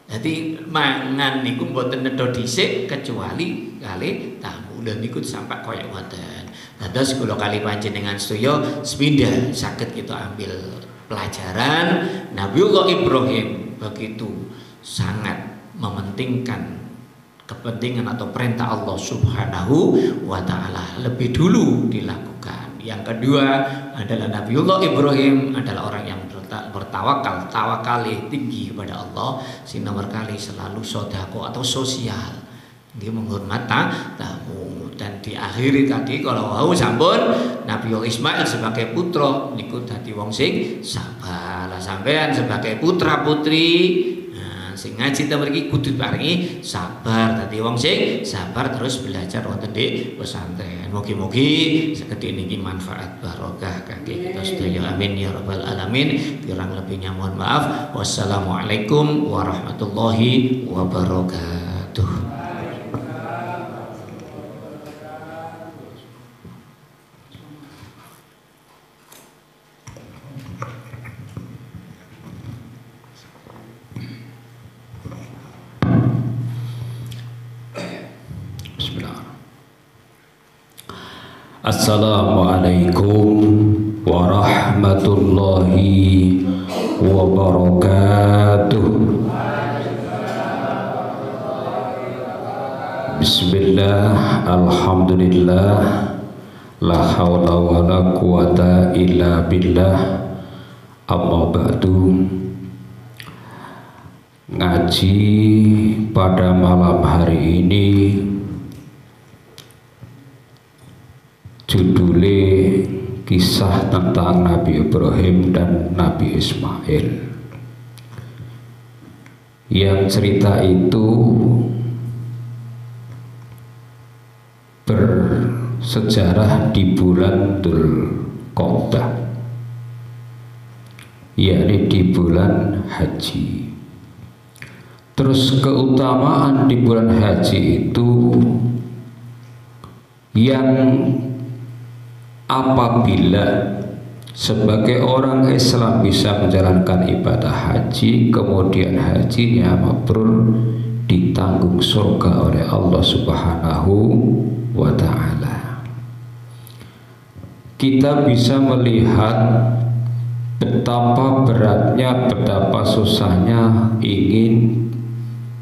Jadi mangan niku mboten nedha dhisik kecuali kali tamu. Lha niku sampak kaya ngoten. Dados kula kali panjenengan sedaya sepindah saged kita ambil pelajaran Nabiullah Ibrahim begitu sangat mementingkan kepentingan atau perintah Allah Subhanahu wa taala lebih dulu dilakukan. Yang kedua adalah Nabiullah Ibrahim adalah orang yang bertawakal, tawakali tinggi kepada Allah, sehingga berkali selalu sedekah atau sosial. Dia menghormat tamu dan diakhiri tadi kalau wau sampun Nabiullah Ismail sebagai putra niku dadi wong sing sabar. Lah sampean sebagai putra putri sing ngaji ta mriki kudu paringi sabar dadi wong sing sabar terus belajar wonten di pesantren. Mugi-mugi sekedhik niki manfaat barokah kangge kita sedaya amin ya rabbal alamin. Kurang lebihnya mohon maaf. Wassalamualaikum warahmatullahi wabarakatuh. Assalamualaikum warahmatullahi wabarakatuh. Bismillah, alhamdulillah, la haula wa la quwata illa billah. Amma ba'du. Ngaji pada malam hari ini judulnya kisah tentang Nabi Ibrahim dan Nabi Ismail. Yang cerita itu bersejarah di bulan Dzulqa'dah, yakni di bulan haji. Terus keutamaan di bulan haji itu yang apabila sebagai orang Islam bisa menjalankan ibadah haji, kemudian hajinya mabrur, ditanggung surga oleh Allah Subhanahu wa ta'ala. Kita bisa melihat betapa beratnya, betapa susahnya ingin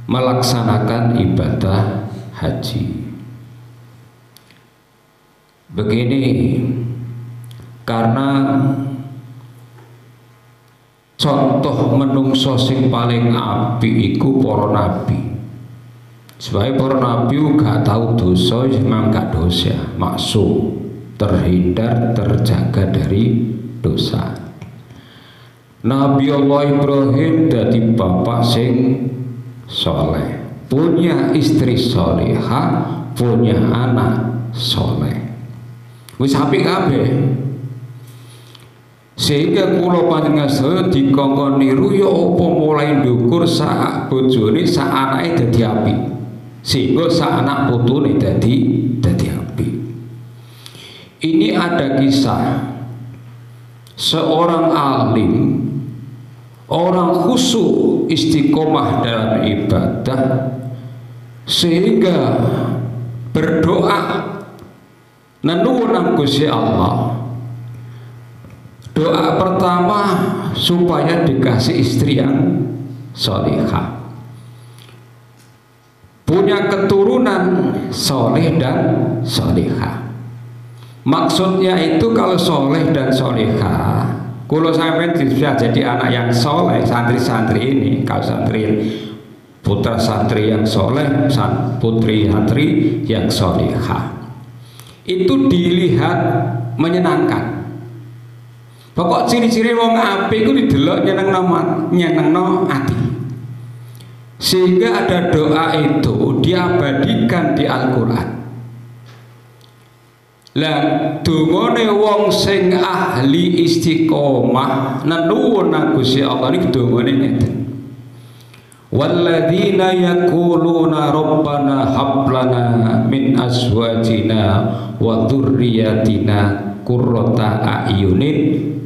melaksanakan ibadah haji. Begini, karena contoh menungso sing paling apik iku para nabi. Sebab para nabi gak tahu dosa, memang gak dosa, maksum, terhindar, terjaga dari dosa. Nabi Allah Ibrahim dadi bapak sing soleh, punya istri solehah, punya anak soleh. Wis apik kabeh. Sehingga kula panjenengan sedaya dikongkon niru ya apa mulai ndukur sak bojone sak anake dadi apik. Sehingga sak anak putune dadi apik. Ini ada kisah seorang alim, orang khusyuk istiqomah dalam ibadah sehingga berdoa nuwun Gusti Allah. Doa pertama supaya dikasih istri yang solehah, punya keturunan soleh dan solehah. Maksudnya itu kalau soleh dan solehah, kalau sampai bisa jadi anak yang soleh, santri-santri ini, kalau santri putra santri yang soleh, putri santri yang solehah, itu dilihat menyenangkan. Pokok ciri-ciri wong apik iku didelok nyenengno ati. Sehingga ada doa itu diabadikan di Al-Quran. Lah dungane wong sing ahli istiqomah nuwun nang Gusti Allah niki dungane ngeten. Walladzina yaquluna rabbana hab lana min azwajina wa dzurriyyatina qurrata a'yunin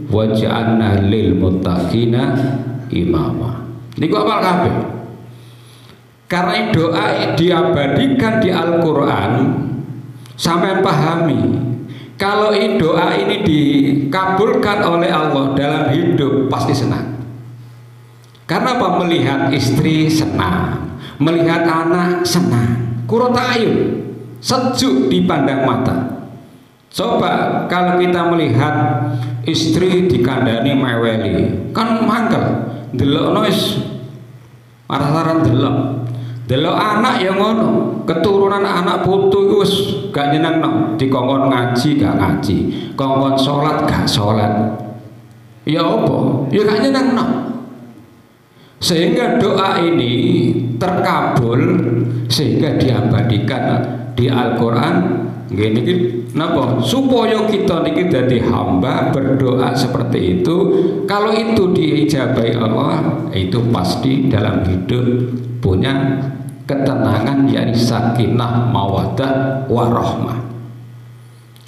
waj'alna lil muttaqina imama. Niku apal kabeh. Karena doa diabadikan di Al-Qur'an, sampean pahami. Kalau doa ini dikabulkan oleh Allah dalam hidup pasti senang. Karena apa? Melihat istri senang, melihat anak senang, qurrata ayun, sejuk dipandang mata. Coba kalau kita melihat istri dikandani meweli, kan mangkel, delokno wis marah-marah delok anak yang ngono, keturunan anak putu wis gak nyenengno, dikongkon ngaji gak ngaji, kongkon salat gak salat. Ya apa? Ya gak nyenengno. Sehingga doa ini terkabul sehingga diabadikan di Al-Qur'an. Gini napa? Supaya kita niki dadi hamba berdoa seperti itu. Kalau itu diijabahi Allah, itu pasti dalam hidup punya ketenangan, yakni sakinah, mawaddah, warahmah.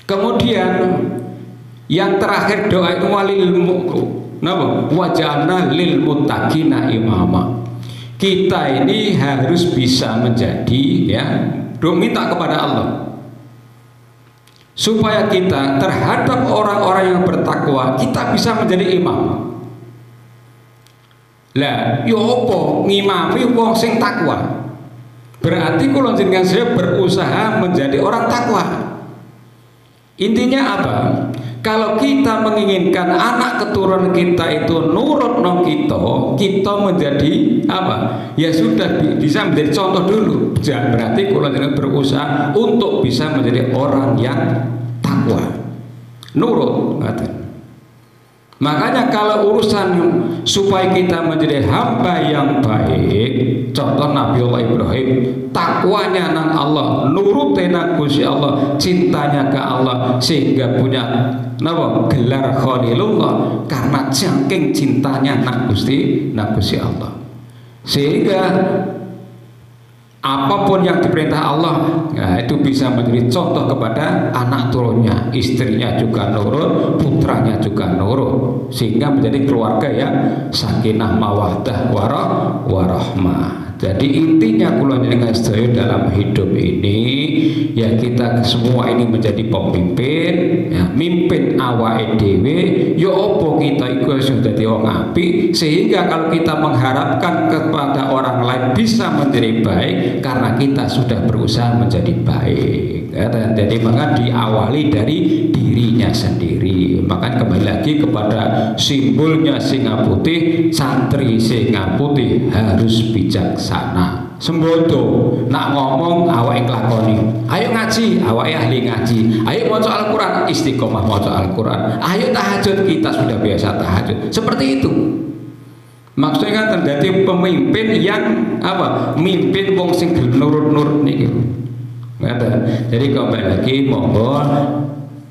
Kemudian yang terakhir doa itu walil napa? Waj'alna lil muttaqina imama. Kita ini harus bisa menjadi ya, minta kepada Allah supaya kita terhadap orang-orang yang bertakwa kita bisa menjadi imam. Lah, yo opo ngimami wong sing takwa? Berarti kula jenengan saya berusaha menjadi orang takwa. Intinya apa? Kalau kita menginginkan anak keturunan kita itu nurut nang kita menjadi apa? Ya sudah bisa menjadi contoh dulu. Berarti kula jenengan berusaha untuk bisa menjadi orang yang takwa, nurut. Makanya kalau urusan supaya kita menjadi hamba yang baik, contoh Nabiullah Ibrahim, takwanya nang Allah, nurutnya nang Gusti Allah, cintanya ke Allah, sehingga punya gelar Khalilullah karena saking cintanya nang Gusti Allah. Sehingga apapun yang diperintah Allah, ya, itu bisa menjadi contoh kepada anak turunnya, istrinya juga nurut, putranya juga nurut, sehingga menjadi keluarga yang sakinah, mawaddah, warahmah. Jadi intinya kula jenengan sedaya dalam hidup ini ya kita semua ini menjadi pemimpin, ya, mimpin awake dhewe, ya apa kita iku sudah dadi wong apik, sehingga kalau kita mengharapkan kepada orang lain bisa menjadi baik karena kita sudah berusaha menjadi baik. Ya, jadi maka diawali dari dirinya sendiri. Maka kembali lagi kepada simbolnya singa putih, santri singa putih harus bijaksana. Sembodo nak ngomong awake nglakoni. Ayo ngaji, awake ahli ngaji. Ayo maca Al-Qur'an, istiqomah maca Al-Qur'an. Ayo tahajud, kita sudah biasa tahajud. Seperti itu. Maksudnya kan terjadi pemimpin yang apa? Mimpin wong sing nurut-nurut niki. Jadi kembali lagi monggo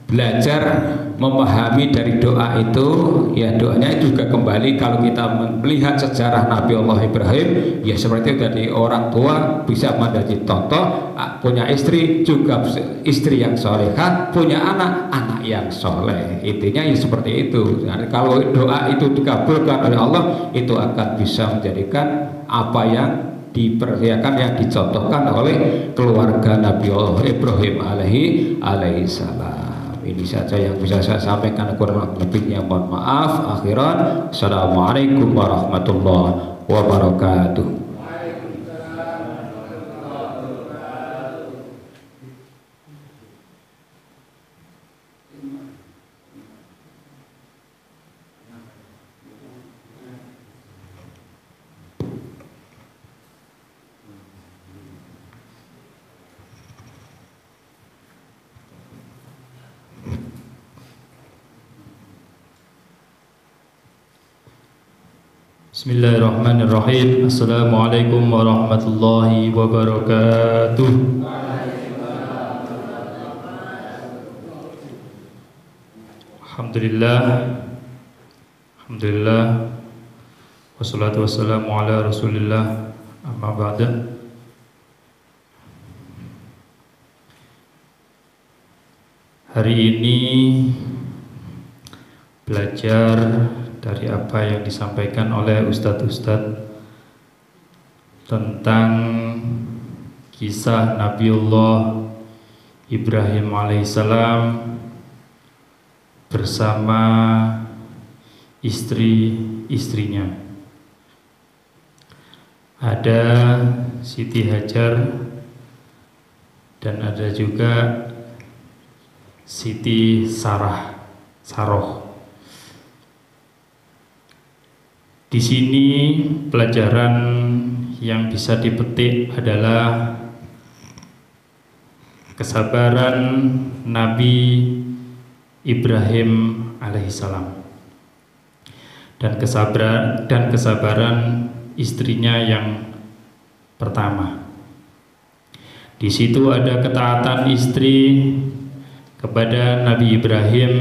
belajar memahami dari doa itu, ya doanya juga kembali kalau kita melihat sejarah Nabi Allah Ibrahim, ya seperti itu, dari orang tua bisa menjadi contoh, punya istri juga istri yang solehah, punya anak yang soleh. Intinya ya seperti itu. Nah, kalau doa itu dikabulkan oleh Allah, itu akan bisa menjadikan apa yang diperlihatkan, yang dicontohkan oleh keluarga Nabi Allah Ibrahim alaihi salam. Ini saja yang bisa saya sampaikan, kurang lebihnya mohon maaf. Akhiran, assalamualaikum warahmatullahi wabarakatuh. Bismillahirrahmanirrahim. Assalamualaikum warahmatullahi wabarakatuh. Alhamdulillah. Wassalatu wassalamu ala Rasulillah. Amma ba'da. Hari ini belajar dari apa yang disampaikan oleh ustadz-ustadz tentang kisah Nabiullah Ibrahim alaihissalam bersama istri-istrinya. Ada Siti Hajar dan ada juga Siti Saroh. Di sini pelajaran yang bisa dipetik adalah kesabaran Nabi Ibrahim alaihissalam dan kesabaran istrinya yang pertama. Di situ ada ketaatan istri kepada Nabi Ibrahim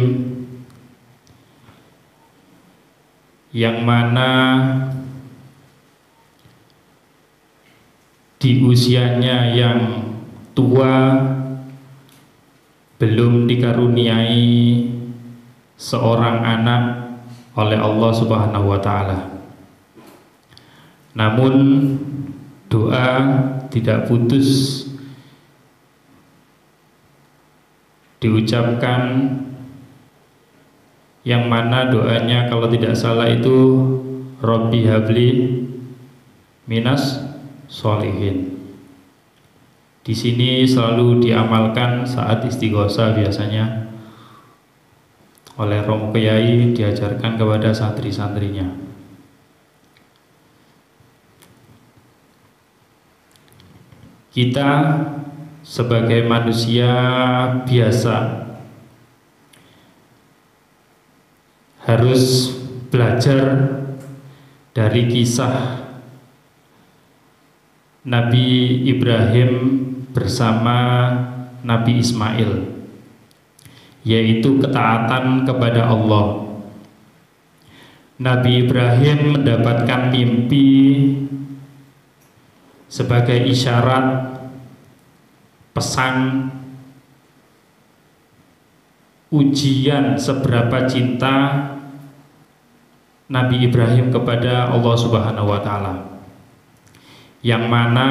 yang mana di usianya yang tua belum dikaruniai seorang anak oleh Allah Subhanahu wa taala. Namun doa tidak putus diucapkan, yang mana doanya kalau tidak salah itu Rabbi habli minas sholihin. Di sini selalu diamalkan saat istighosah biasanya oleh Romo Kiai, diajarkan kepada santri-santrinya. Kita sebagai manusia biasa harus belajar dari kisah Nabi Ibrahim bersama Nabi Ismail, yaitu ketaatan kepada Allah. Nabi Ibrahim mendapatkan mimpi sebagai isyarat pesan ujian seberapa cinta Nabi Ibrahim kepada Allah Subhanahu wa taala, yang mana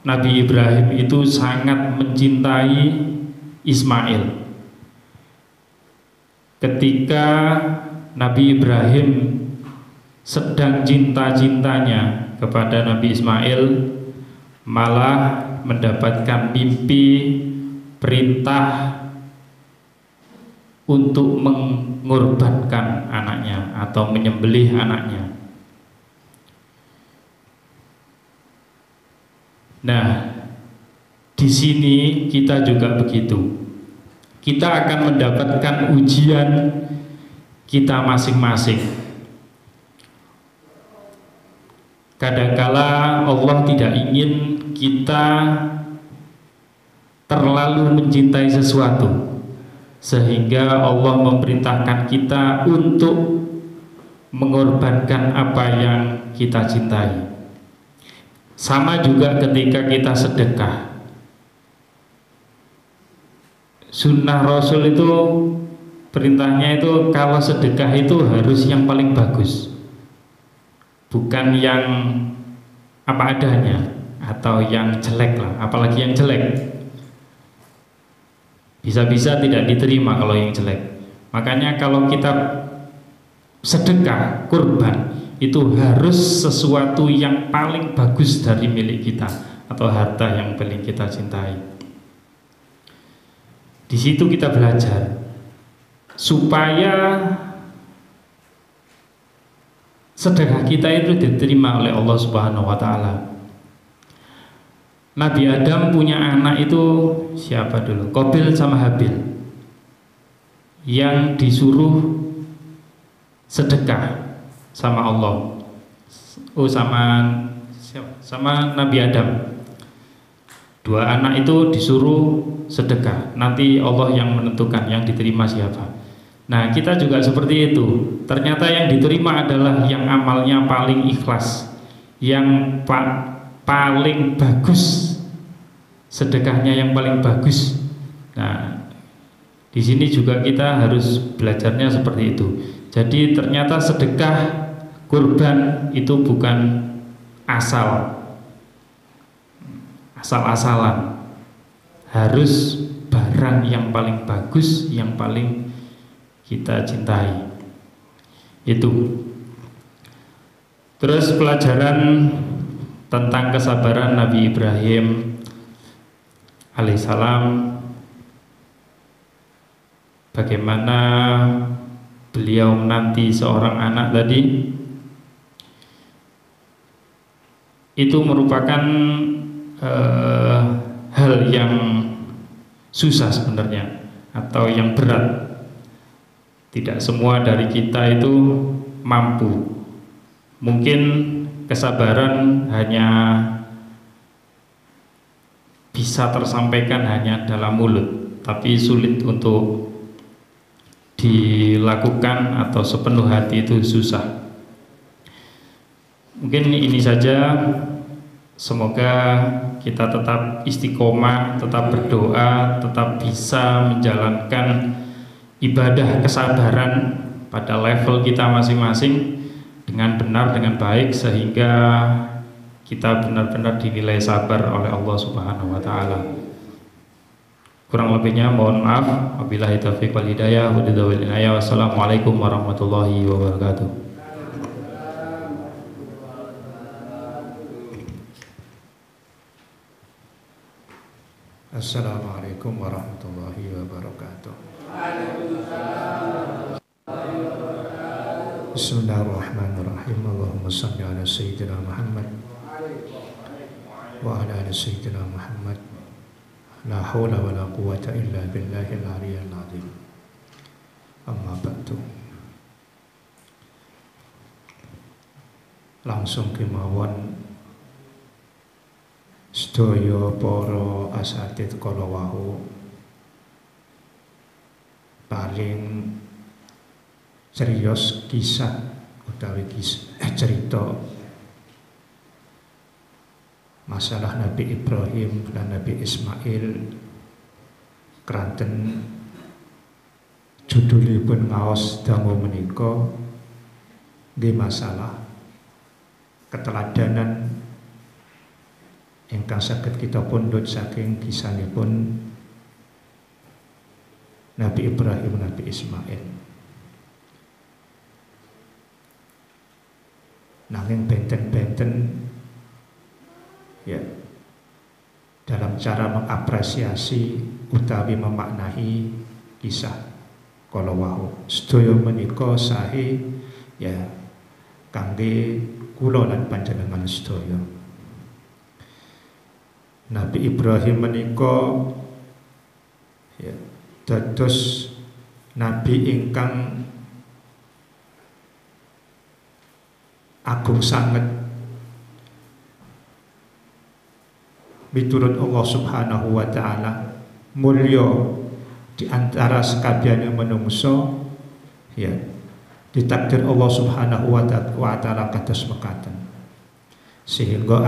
Nabi Ibrahim itu sangat mencintai Ismail. Ketika Nabi Ibrahim sedang cinta-cintanya kepada Nabi Ismail, malah mendapatkan mimpi perintah untuk mengorbankan anaknya atau menyembelih anaknya. Nah, di sini kita juga begitu. Kita akan mendapatkan ujian kita masing-masing. Kadangkala Allah tidak ingin kita terlalu mencintai sesuatu, sehingga Allah memerintahkan kita untuk mengorbankan apa yang kita cintai. Sama juga ketika kita sedekah. Sunnah Rasul itu perintahnya itu kalau sedekah itu harus yang paling bagus, bukan yang apa adanya atau yang jelek lah, apalagi yang jelek bisa-bisa tidak diterima kalau yang jelek. Makanya kalau kita sedekah, kurban, itu harus sesuatu yang paling bagus dari milik kita atau harta yang paling kita cintai. Di situ kita belajar supaya sedekah kita itu diterima oleh Allah Subhanahu wa taala. Nabi Adam punya anak itu siapa dulu? Qabil sama Habil, yang disuruh sedekah sama Allah. Oh, sama Nabi Adam. Dua anak itu disuruh sedekah. Nanti Allah yang menentukan yang diterima siapa. Nah, kita juga seperti itu. Ternyata yang diterima adalah yang amalnya paling ikhlas, yang paling bagus, sedekahnya yang paling bagus. Nah, di sini juga kita harus belajarnya seperti itu. Jadi ternyata sedekah kurban itu bukan asal-asalan, harus barang yang paling bagus, yang paling kita cintai. Itu. Terus pelajaran tentang kesabaran Nabi Ibrahim alaihissalam, bagaimana beliau menanti seorang anak tadi, itu merupakan hal yang susah sebenarnya, atau yang berat. Tidak semua dari kita itu mampu. Mungkin kesabaran hanya bisa tersampaikan hanya dalam mulut, tapi sulit untuk dilakukan atau sepenuh hati, itu susah. Mungkin ini saja. Semoga kita tetap istiqomah, tetap berdoa, tetap bisa menjalankan ibadah kesabaran pada level kita masing-masing dengan benar, dengan baik, sehingga kita benar-benar dinilai sabar oleh Allah Subhanahu wa taala. Kurang lebihnya mohon maaf. Wabillahi taufiq wal hidayah. Wassalamualaikum warahmatullahi wabarakatuh. Assalamualaikum warahmatullahi wabarakatuh. Bismillahirrahmanirrahim. Allahumma salli ala sayyidina Muhammad wa ala ali sayyidina Muhammad. La hawla wa la quwwata illa billahil aliyyil azim. Amma ba'du. Langsung kemawon sedaya para asatidz kala wau paling serius kisah utawi cerita masalah Nabi Ibrahim dan Nabi Ismail keranten judulipun ngaos dangu menika nggih masalah keteladanan ingkang saged kita pundhut saking kisahipun Nabi Ibrahim, Nabi Ismail. Nanging benten-benten ya dalam cara mengapresiasi utawi memaknai kisah kala wau. Sedaya menika sae ya kangge kula lan panjenengan sedaya. Nabi Ibrahim menika ya dados nabi ingkang agung sanget miturut Allah Subhanahu wa taala, mulya di antara sekabehane manungsa ya ditakdir Allah Subhanahu wa taala kados mekaten. Sehingga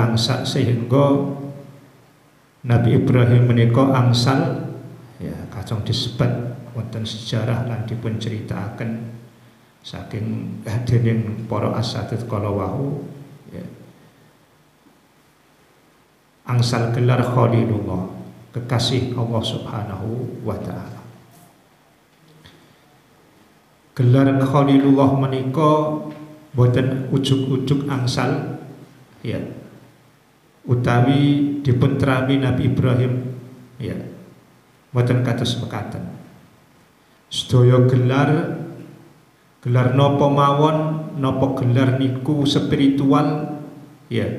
Nabi Ibrahim menika angsal ya kacang disebut wonten sejarah lan dipun critakaken saking dening para asatidz kala wau ya. Angsal gelar Khalilullah, kekasih Allah Subhanahu wa taala. Gelar Khalilullah menika boten ujug-ujug angsal ya, utawi dipun trami Nabi Ibrahim ya boten kados mekaten. Sedaya gelar napa mawon, napa gelar niku spiritual ya,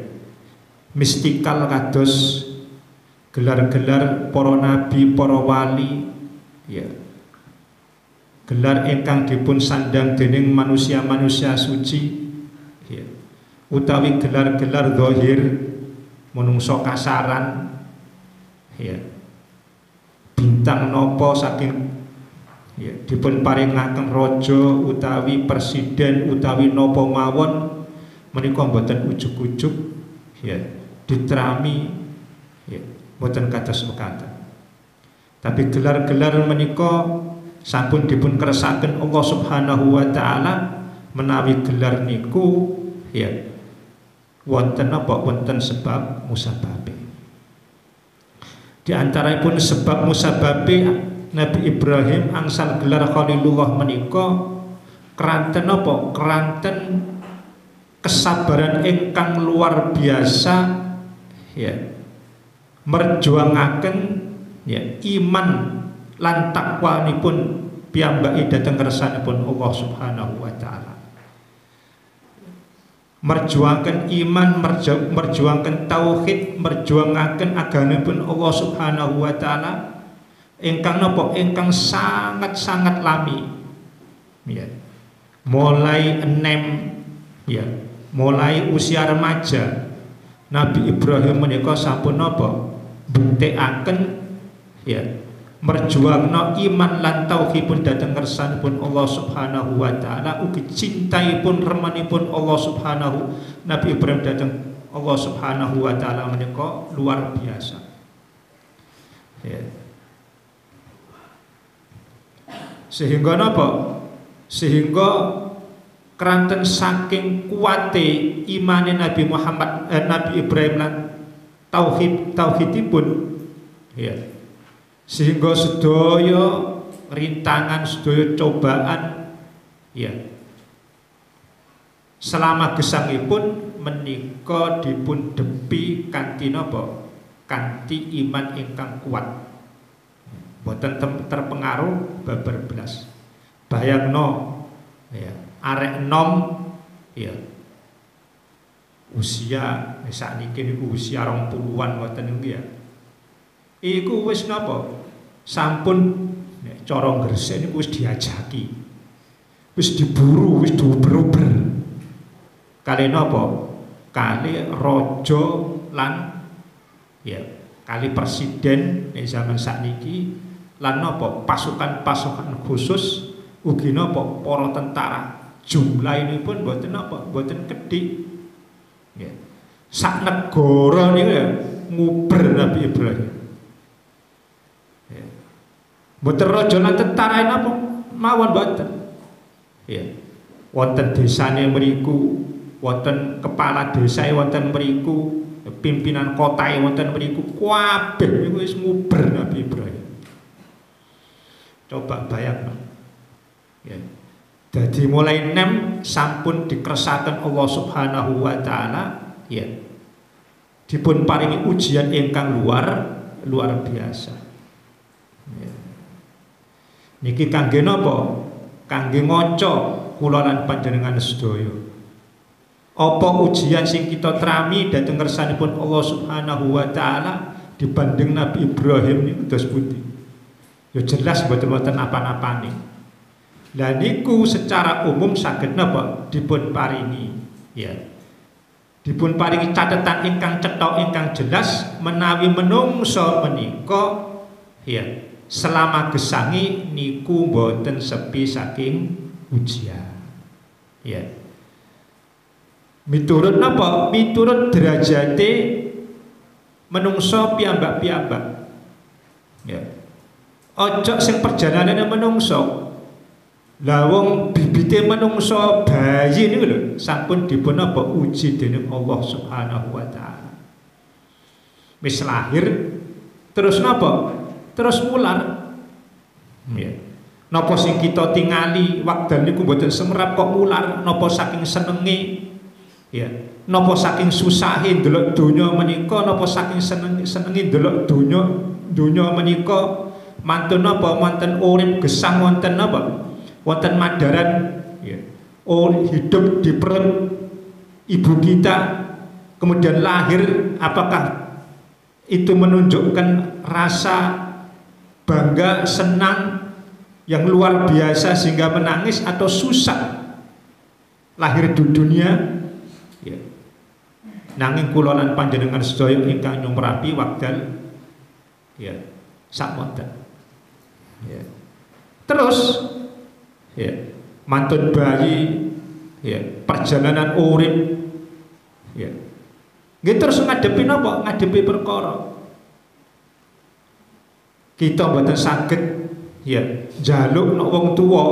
mistikal kados gelar-gelar para nabi, para wali ya, gelar ingkang dipun sandang dening manusia-manusia suci utawi gelar-gelar zahir menungso kasaran ya bintang nopo saking ya dipun paringaken raja utawi presiden utawi nopo mawon menika mboten ujug-ujug ya diterami ya mboten kados mekaten. Tapi gelar-gelar menika sampun dipun keresaken Allah Subhanahu wa taala menawi gelar niku ya wonten apa wonten sebab musababe. Di antaranya sebab musababe Nabi Ibrahim angsal gelar Khalilullah menika keranten apa? Keranten kesabaran ingkang luar biasa ya merjuangaken ya iman lan takwanipun piyambake dhateng kersanipun Allah Subhanahu wa taala. Merjuangkan iman, merjuangkan tauhid, merjuangkan agamipun Allah Subhanahu wa taala ingkang napa ingkang sangat-sangat lami. Ya. Mulai enem ya, mulai usia remaja Nabi Ibrahim menika sampun napa buktekaken ya merjuangno iman lan tauhidipun dhateng kersanipun Allah Subhanahu wa taala ugi cintaipun remanipun Allah Subhanahu Nabi Ibrahim dhateng Allah Subhanahu wa taala menika luar biasa. Ya. Sehingga napa? Sehingga keranten saking kuate imane Nabi Muhammad Nabi Ibrahim lan tauhidipun ya. Sehingga sedaya rintangan, sedaya cobaan ya selama gesangipun menika dipun depi kanthi napa? Kanthi iman ingkang kuat. Boten terpengaruh babar belas. Bayangno ya arek enom ya usia sakniki niku usia 20-an ngoten niku ya. Iku wis napa? Sampun cara Gresik niku wis diajaki. Wis diburu, wis diuber-uber. Kali napa? Kali raja lan ya, kali presiden nek zaman sakniki lan napa? Pasukan-pasukan khusus ugi napa? Para tentara. Jumlahipun mboten napa? Mboten kedhik. Ya. Sak negara niku ya nguber Nabi Ibrahim. Mboten raja lan tentara napa mawon mboten. Ya. Wonten desane mriku, wonten kepala desa wonten mriku, pimpinan kotae wonten mriku, kabeh niku wis nguber Nabi Ibrahim. Coba bayangno. Ya. Dadi mulai 6 sampun dikeresaken Allah Subhanahu wa taala ya. Dipun paringi ujian ingkang luar biasa. Ya. Niki kangge napa? Kangge ngaca kula lan panjenengan sedaya. Apa ujian sing kita trami dhateng kersanipun Allah Subhanahu wa taala dibanding Nabi Ibrahim niku dos pundi? Ya jelas mboten apa-apane. Lah niku secara umum saged napa dipun paringi ya. Dipun paringi catatan ingkang cetha ingkang jelas menawi menungso menika ya selama gesangi niku mboten sepi saking ujian. Ya. Miturut napa? Miturut derajate menungso piyambak-piyambak. Ya. Ojo sing perjalanane menungso. Lah wong bibite menungso bayi niku lho sampun dipun apa uji dening Allah Subhanahu wa taala. Wis lahir terus napa? Terus mular. Ya. Napa sing kita tingali wekdal niku mboten semerap kok mular, napa saking senenge ya. Napa saking susahe ndelok donya menika, napa saking senenge ndelok donya menika mantun napa wonten urip gesang wonten napa? Wonten madaran ya. Oh, hidup di perut ibu kita kemudian lahir, apakah itu menunjukkan rasa bangga, senang yang luar biasa sehingga menangis atau susah lahir di dunia Ya. Nanging kula lan panjenengan sedaya ingkang nyumrapi wekdal ya sakmonten. Ya. Terus ya mantun bayi ya perjalanan urip ya. Nggih terus ngadepi napa? Ngadepi perkara. Kita mboten saged ya njaluk nek wong tuwa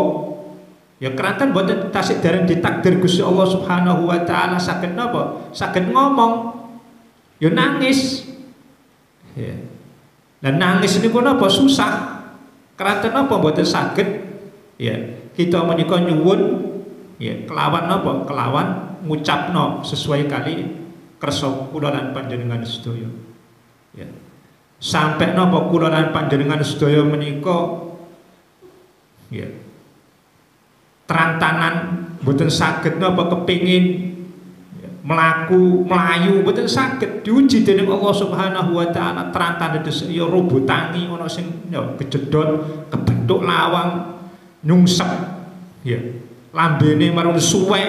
ya keranten mboten tasik dereng ditakdir Gusti Allah Subhanahu wa taala saged napa? Saged ngomong ya nangis. Ya. Dan nangis niku napa susah. Keranten napa mboten saged ya kita menika nyuwun ya kelawan napa? Kelawan ngucapno sesuai kali kersa kula lan panjenengan sedaya. Ya. Sampai napa kula lan panjenengan sedaya menika ya terang-tangan mboten saged napa kepingin ya, mlayu mboten saged diuji dening Allah Subhanahu wa taala terang-tangan ya robo tangi ana sing ya kejedot kebentuk lawang nyungsep ya lambene marun suwek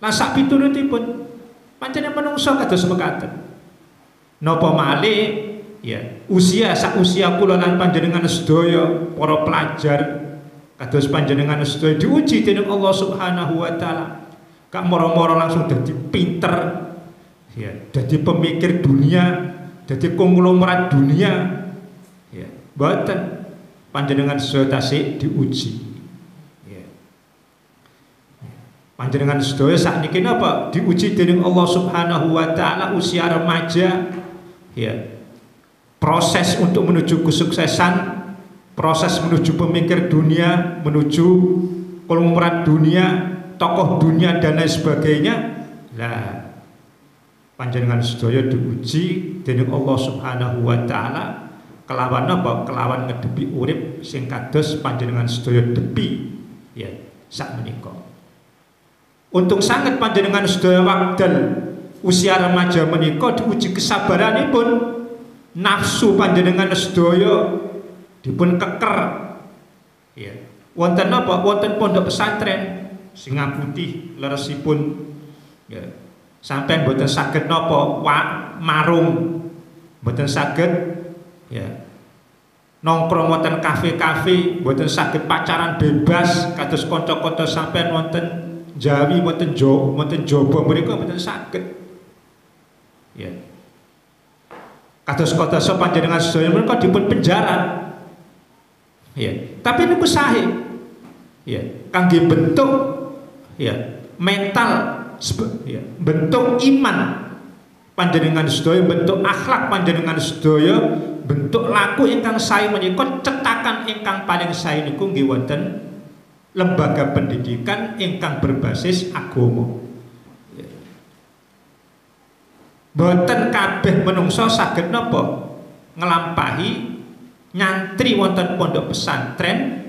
lan sak piturutipun pancen manungsa kados mekaten napa malih ya usia sak usia kula lan panjenengan sedaya para pelajar kados panjenengan sedaya diuji dening Allah Subhanahu wa taala gak moro-moro langsung dadi pinter ya dadi pemikir dunia dadi konglomerat dunia ya mboten panjenengan sedaya tasik diuji ya panjenengan sedaya sakniki napa diuji dening Allah Subhanahu wa taala usia remaja ya proses untuk menuju kesuksesan, proses menuju pemikir dunia, menuju konglomerat dunia, tokoh dunia dan lain sebagainya. Lah panjenengan sedaya diuji dening Allah Subhanahu wa taala kelawan apa? Kelawan ngedepi urip sing kados panjenengan sedaya depi ya sak menika. Untung sangat panjenengan sedaya wekdal usia remaja menika diuji kesabaranipun. Nafsu panjenengan sedaya dipun keker ya wonten apa wonten pondok pesantren Singa Putih leresipun ya sampean mboten saged napa marung mboten saged ya nongkrong wonten kafe-kafe mboten saged pacaran bebas kados kanca-kanca sampean wonten Jawi wonten Jowo mriku mboten saged ya kados-kados panjenengan sedaya menika dipun penjara. Ya, tapi niku sae. Ya, kangge bentuk ya mental ya, bentuk iman panjenengan sedaya, bentuk akhlak panjenengan sedaya, bentuk laku ingkang sae menika cetakan ingkang paling sae niku nggih wonten lembaga pendidikan ingkang berbasis agama. Boten kabeh menungso saged napa nglampahi nyantri wonten pondok pesantren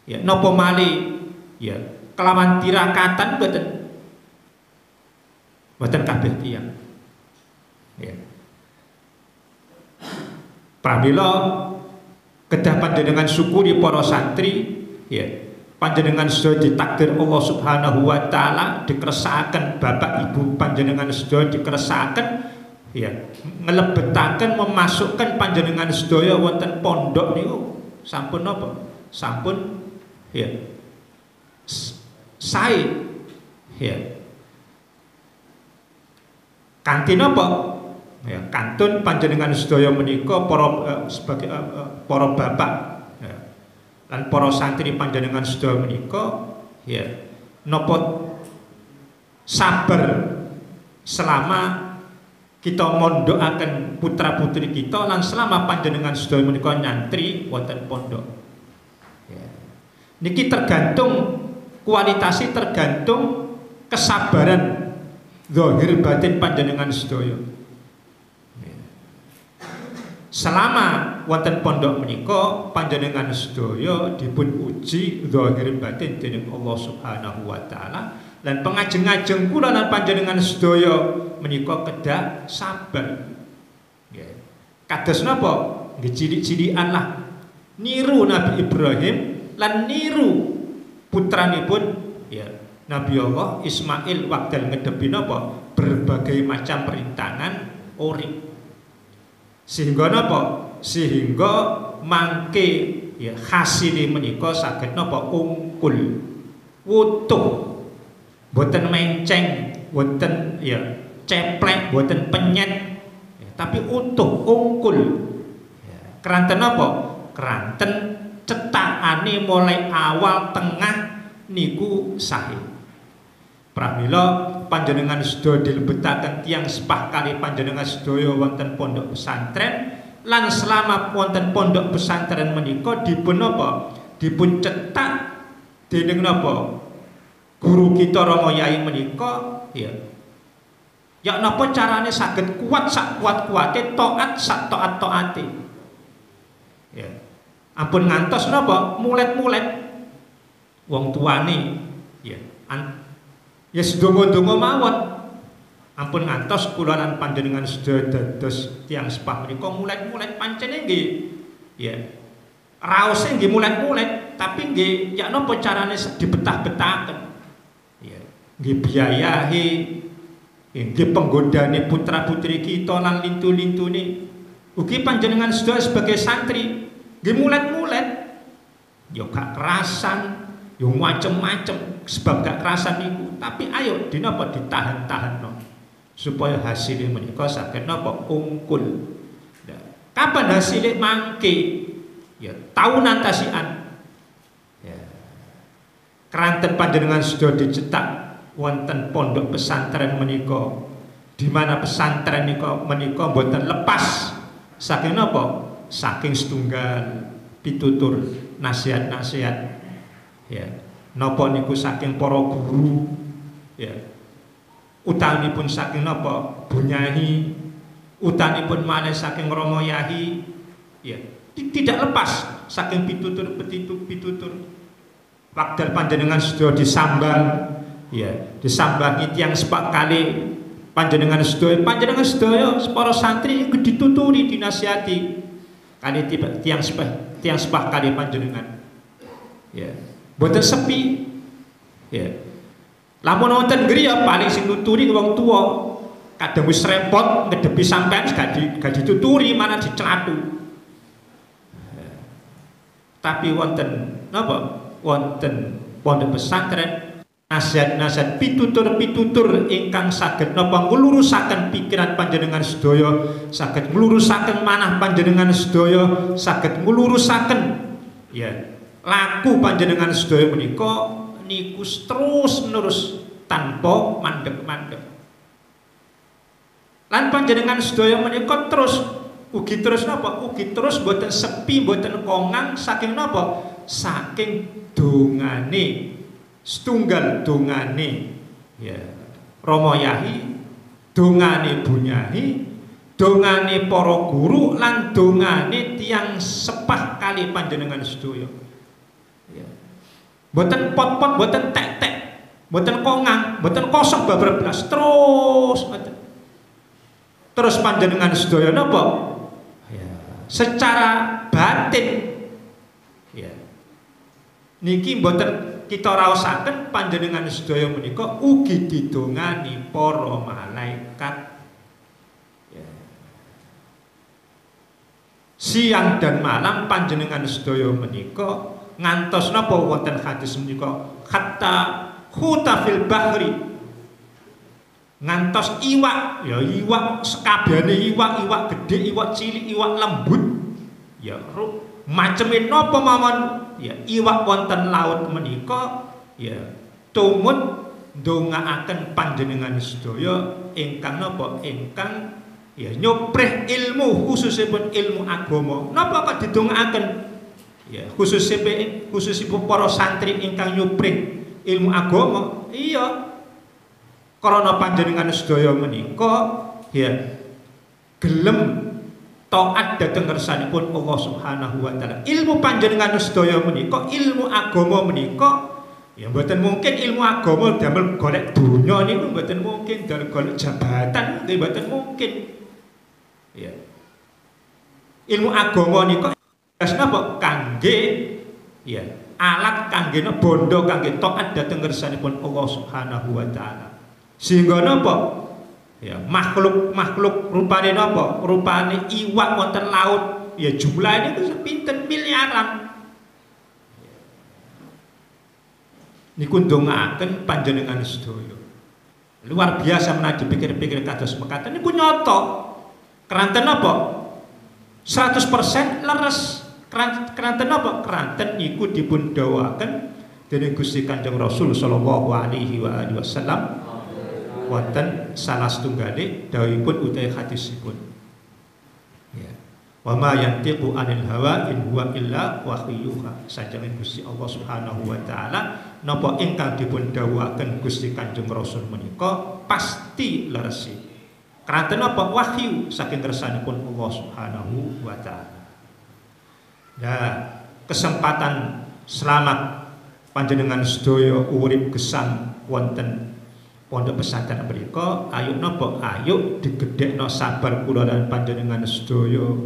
ya napa malih ya kelawan tirakatan boten kabeh tiyang ya pramila kedah panjenengan syukuri para santri ya panjenengan sedaya ditakdir Allah Subhanahu wa taala dikersakaken bapak ibu panjenengan sedaya dikersakaken ya ngelebetaken memasukkan panjenengan sedaya wonten pondok niku sampun napa sampun ya sae ya kanthi napa ya kantun panjenengan sedaya menika para sebagai para bapak lan para santri panjenengan sedaya menika ya napa sabar selama kita mondokaken putra putri kita lan selama panjenengan sedaya menika nyantri wonten pondok ya niki tergantung kualitasnya tergantung kesabaran zahir batin panjenengan sedaya selama wonten pondok menika panjenengan sedaya dipun uji zahir batin dening Allah Subhanahu wa taala lan pengajeng-ajeng kula lan panjenengan sedaya menika kedah sabar nggih kados napa nggih cilik-cilikan lah niru Nabi Ibrahim lan niru putranipun ya Nabi Allah Ismail wekdal ngedepi napa berbagai macam perintangan urip. Sehingga napa? Sehingga mangke ya hasile menika saged napa ungkul, wutuh. Boten menceng, boten ya ceplek, boten penyet, ya, tapi utuh, ungkul. Ya, keranten apa? Keranten cetakane mulai awal tengah niku sahih. Pramila panjenengan sedaya dilebetaken tiyang sepah kali panjenengan sedaya wonten pondok pesantren lan selama wonten pondok pesantren menika dipun apa? Dipun cetak dening napa? Guru kita Rama Yai menika ya. Ya napa carane saged kuat sak kuat-kuate, taat sak taat-taate. Ya. Ampun ngantos napa mulet-mulet wong tuane ya. Ya sedonga-donga mawon. Ampun ngantos kula lan panjenengan sedaya dados tiyang sepah menika mulet-mulet pancene nggih ya. Raose nggih mulet-mulet, tapi nggih ya napa carane dibetah-betahaken. Ya, nggih biayahe, nggih penggodane putra-putri kita lan lintu-lintune. Ugi panjenengan sedaya sebagai santri nggih mulet-mulet. Ya gak kerasan, ya macem-macem sebab gak kerasan niku. Tapi ayo dinapa ditahan-tahanno supaya hasilnya menika saged napa ungkul. Nah, kapan hasilnya mangke? Ya tahunan tasian. Ya. Keranten panjenengan sudah dicetak wonten pondok pesantren menika, di mana pesantren menika mboten lepas saking napa? Saking setunggal pitutur nasihat-nasihat. Ya. Napa niku saking para guru ya. Utanipun saking napa Bunyahi, utanipun malih saking Rama Yai ya. Tidak lepas saking pitutur. Wekdal panjenengan sedaya disambang ya, disambangi tiyang sepak kali panjenengan sedaya para santri iku dituturi dinasihati kali tiyang sepak kali panjenengan ya. Boten sepi ya. Lamun wonten griya paling sing nuturi wong tuwa, kadang wis repot ngedepi sampean gak dituturi malah diclathu. Ya. Tapi wonten napa? Wonten pondok pesantren nasihat-nasihat pitutur-pitutur ingkang saged napa nglurusaken pikiran panjenengan sedaya, saged nglurusaken manah panjenengan sedaya, saged nglurusaken ya laku panjenengan sedaya menika niku terus menerus tanpa mandeg-mandeg. Lan panjenengan sedaya menika ugi terus napa? Ugi terus boten sepi, boten kongang saking napa? Saking dongane setunggal dongane ya Rama Yai, dongane Bunyahi, dongane para guru lan dongane tiyang sepah kali panjenengan sedaya. Boten pot-pot, boten tek-tek, boten kongang, boten kosong babar belas, terus panjenengan sedaya napa? Ya. Secara batin, ya. Niki boten kita raosaken panjenengan sedaya menika ugi didongani para malaikat. Ya. Siang dan malam panjenengan sedaya menika ngantos napa wonten hadis menika hatta khuta fil bahri, ngantos iwak sekabehane iwak gedhe, iwak cilik, iwak lembut ya maceme napa mawon ya iwak wonten laut menika ya tumut ndongaaken panjenengan sedaya ingkang napa ingkang ya nyopreh ilmu khususipun ilmu agama. Napa kok didongaaken? Ya, khususipun para santri ingkang nyuprih ilmu agama. Iya. Karena panjenengan sedaya menika ya gelem taat dhateng kersanipun Allah Subhanahu wa taala. Ilmu panjenengan sedaya menika, ilmu agama menika ya mboten mungkin ilmu agama damel golek donya niku mboten mungkin, damel golek jabatan nggih mboten mungkin. Ya. Ilmu agama niku napa kangge ya alat kangge bondo kangge taat dhateng ngersanipun Allah Subhanahu wa taala. Sehingga napa? Ya, makhluk rupane napa? Rupane iwak wonten laut. Ya jumlahnya itu sepinten miliaran. Niku ndongaaken panjenengan sedaya. Luar biasa menawi dipikir-pikir kados mekaten niku nyoto. Keranten apa? 100% leres. Keranten apa? Keranten niku dipun dawaken dening Gusti Kanjeng Rasul sallallahu alaihi wasallam wonten salah setunggali dawuhipun utawi hadisipun. Ya. Wa ma yantiqu 'anil hawa in huwa illa wahyuha. Sajane Gusti Allah Subhanahu wa taala napa ingkang dipun dawuhaken Gusti Kanjeng Rasul menika pasti leresi. Keranten apa? Wahyu saking kersanipun Allah Subhanahu wa taala. Nah, kesempatan selamat panjenengan sedaya urip gesang wonten pondok pesantren mriku, ayo napa? Ayo digedhekno sabar kula lan panjenengan sedaya.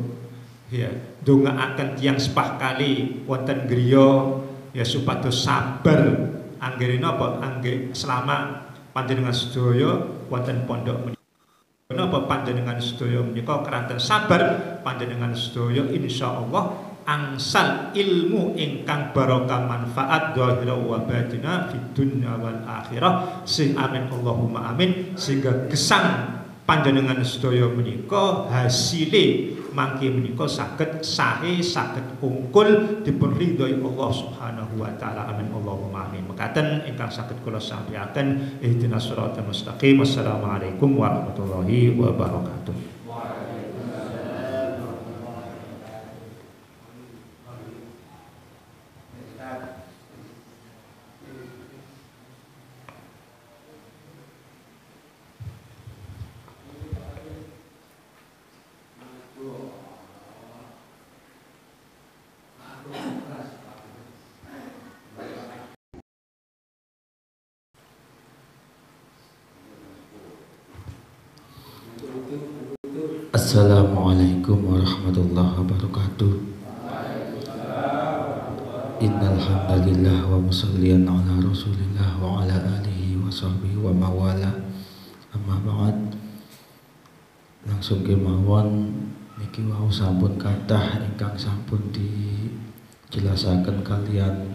Ya, ndongaaken tiyang sepah kali wonten griya ya supados sabar anggere napa? Angge selama panjenengan sedaya wonten pondok menika. Napa panjenengan sedaya menika keranten sabar panjenengan sedaya insyaallah angsal ilmu ingkang barokah manfaat zahira wa batina fid dunya wal akhirah sing amin Allahumma amin sehingga gesang panjenengan sedaya menika hasile mangke menika saged sae saged ungkul dipun ridhoi Allah Subhanahu wa taala amin Allahumma amin. Mekaten ingkang saged kula sampaikan ihdinas siratal mustaqim. Wassalamualaikum warahmatullahi wabarakatuh. Assalamualaikum warahmatullahi wabarakatuh. Innal hamdalillah wa musalliyan ala Rasulillah wa ala alihi wa sahbihi wa mawala. Amma ba'd. Langsung kemawon niki wau sampun kathah ingkang sampun dijelasaken kalian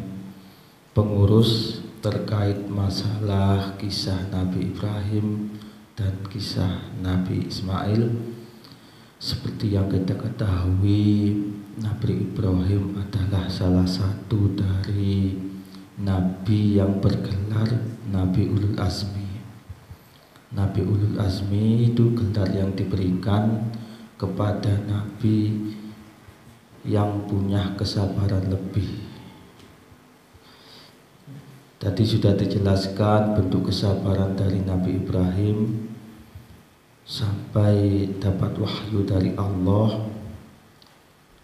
pengurus terkait masalah kisah Nabi Ibrahim dan kisah Nabi Ismail. Seperti yang kita ketahui, Nabi Ibrahim adalah salah satu dari Nabi yang bergelar Nabi Ulul Azmi. Nabi Ulul Azmi itu gelar yang diberikan kepada Nabi yang punya kesabaran lebih. Tadi sudah dijelaskan bentuk kesabaran dari Nabi Ibrahim sampai dapat wahyu dari Allah,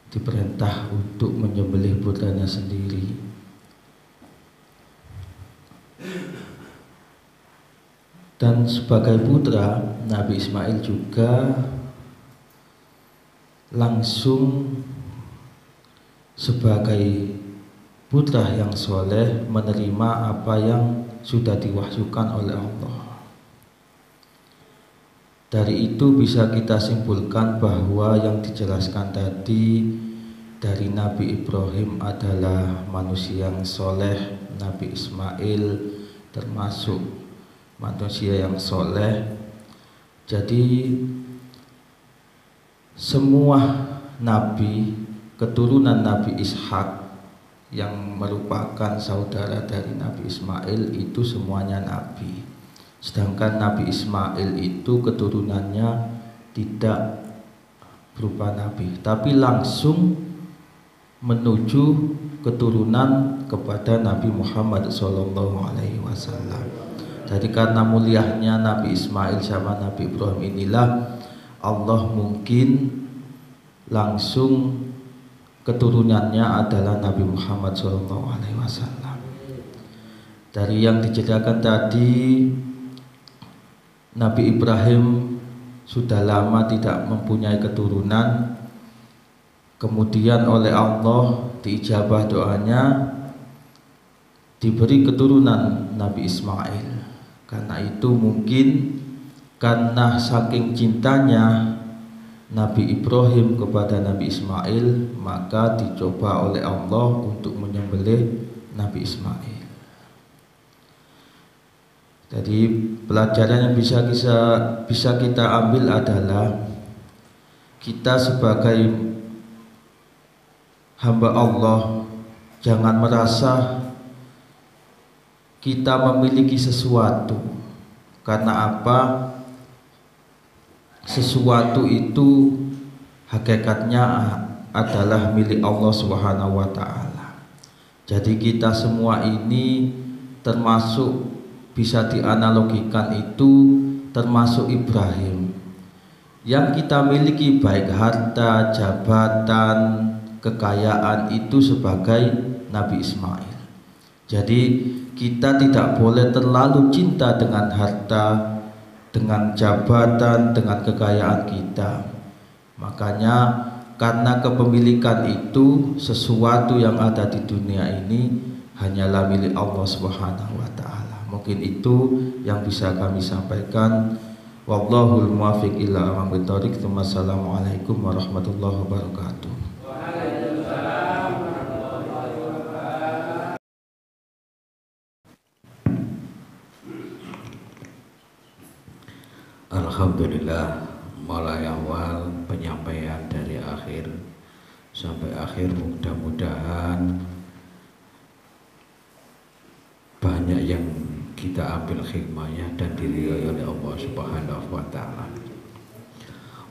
diperintah untuk menyembelih putranya sendiri. Dan sebagai putra Nabi Ismail juga langsung sebagai putra yang soleh menerima apa yang sudah diwahyukan oleh Allah. Dari itu bisa kita simpulkan bahwa yang dijelaskan tadi dari Nabi Ibrahim adalah manusia yang soleh, Nabi Ismail termasuk manusia yang soleh. Jadi semua Nabi keturunan Nabi Ishak yang merupakan saudara dari Nabi Ismail itu semuanya Nabi. Sedangkan Nabi Ismail itu keturunannya tidak berupa Nabi, tapi langsung menuju keturunan kepada Nabi Muhammad SAW. Jadi karena mulianya Nabi Ismail sama Nabi Ibrahim inilah Allah mungkin langsung keturunannya adalah Nabi Muhammad SAW. Dari yang diceritakan tadi, Nabi Ibrahim sudah lama tidak mempunyai keturunan. Kemudian oleh Allah diijabah doanya diberi keturunan Nabi Ismail. Karena itu mungkin karena saking cintanya Nabi Ibrahim kepada Nabi Ismail, maka dicoba oleh Allah untuk menyembelih Nabi Ismail. Jadi pelajaran yang bisa kita ambil adalah kita sebagai hamba Allah jangan merasa kita memiliki sesuatu. Karena apa? Sesuatu itu hakikatnya adalah milik Allah Subhanahu wa taala. Jadi kita semua ini termasuk, bisa dianalogikan itu termasuk Ibrahim. Yang kita miliki baik harta, jabatan, kekayaan itu sebagai Nabi Ismail. Jadi kita tidak boleh terlalu cinta dengan harta, dengan jabatan, dengan kekayaan kita. Makanya karena kepemilikan itu sesuatu yang ada di dunia ini hanyalah milik Allah Subhanahu wa taala. Mungkin itu yang bisa kami sampaikan. Wallahul muwaffiq ila aqwamit thoriq. Wassalamualaikum warahmatullahi wabarakatuh. Alhamdulillah, mulai awal penyampaian dari akhir sampai akhir, mudah-mudahan banyak yang kita ambil hikmahnya dan diridhai oleh Allah Subhanahu wa taala.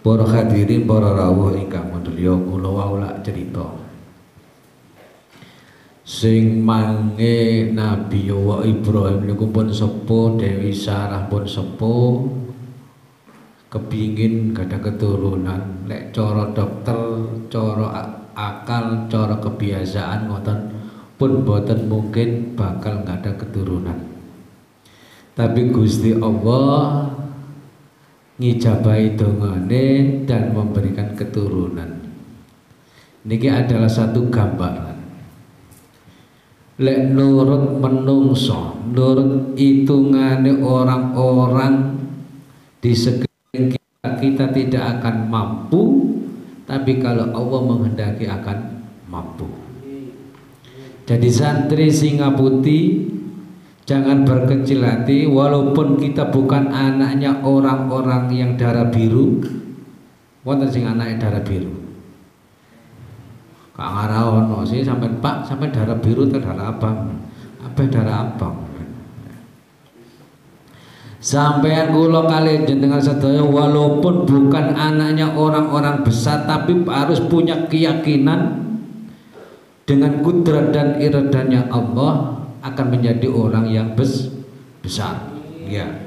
Para hadirin, para rawuh ingkang mulya, kula wau lak cerita sing mangke Nabi Ibrahim niku pun sepuh, Dewi Sarah pun sepuh, kepingin gada keturunan. Lek cara dokter, cara akal, cara kebiasaan ngoten pun boten mungkin bakal gak ada keturunan. Tapi Gusti Allah ngijabahi dongane dan memberikan keturunan. Niki adalah satu gambaran. Lek nurut menungso, nurut hitungane orang-orang di sekeliling kita tidak akan mampu, tapi kalau Allah menghendaki akan mampu. Jadi santri Singa Putih jangan berkecil hati, walaupun kita bukan anaknya orang-orang yang darah biru. Wonten sing anake darah biru. Kak ngaraono sih sampean Pak, sampean darah biru atau darah abang? Apa darah abang? Sampean kula kali jenengan sedaya walaupun bukan anaknya orang-orang besar, tapi harus punya keyakinan dengan kudrat dan iradannya Allah akan menjadi orang yang besar. Ya.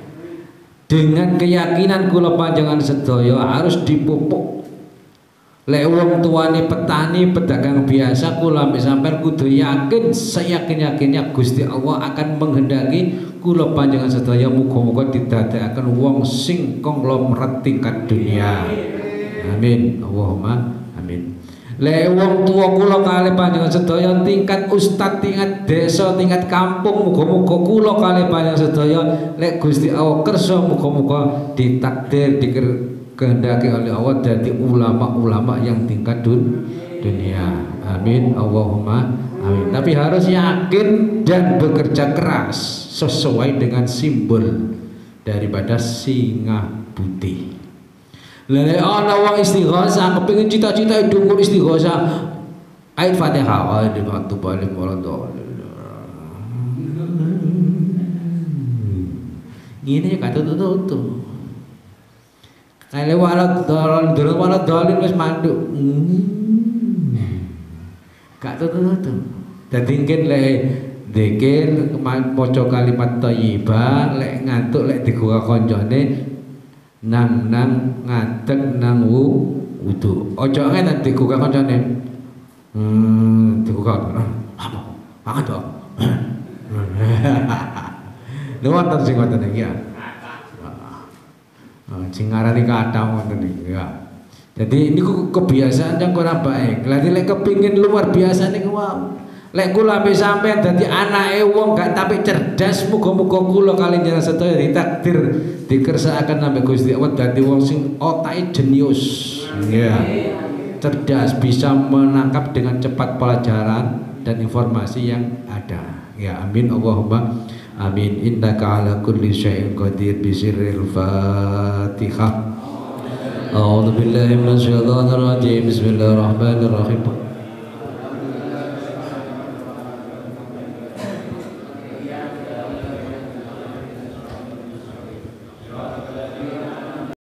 Dengan keyakinan kula panjenengan sedaya harus dipupuk. Lek wong tuane petani, pedagang biasa, kula sampean kudu yakin, seyakin-yakinnya Gusti Allah akan menghendaki kula panjenengan sedaya muga-muga didadekaken wong sing konglomerat tingkat dunia. Amin. Allahumma amin. Lek wong tua kula kalih panjenengan sedaya tingkat ustad, tingkat desa, tingkat kampung, muga-muga kula kalih panjenengan sedaya lek Gusti Allah kersa muga-muga ditakdir dikehendaki oleh Allah dadi ulama-ulama yang tingkat dunia. Amin. Allahumma amin. Tapi harus yakin dan bekerja keras sesuai dengan simbol daripada singa putih. Lele ana wong istighosah kepengin cita-cita dhuwur istighosah ayat Fatihah di waktu paling molot. Ngene kata tutu. Kale walat dolon walat dolin wis manduk. Gak tutu. Dadi ngken lek dzikir maca kalimat thayyibah, lek ngantuk lek digowo kancane nang ngadeg nang wudu. Ojo ngene digugah kancane. Digugah. Mangan to. Lho wonten sing ngoten iki ya. Sing ngarani kathah wonten iki ya. Jadi niku kebiasaan yang kurang baik. Lha lek kepingin luar biasa niku wow. Lek kula ambek sampean dadi anake wong gak tapi cerdas, muga-muga kula kaliyan jenengan sedaya ditakdir dikersakaken ambek Gusti Allah dadi wong sing otake jenius. Ya. Cerdas, bisa menangkap dengan cepat pelajaran dan informasi yang ada. Ya, amin Allahumma amin. Innaka ala kulli syai'in qadir bi sirril Fatihah. A'udzu billahi minasyaitonir rajim. Bismillahirrahmanirrahim.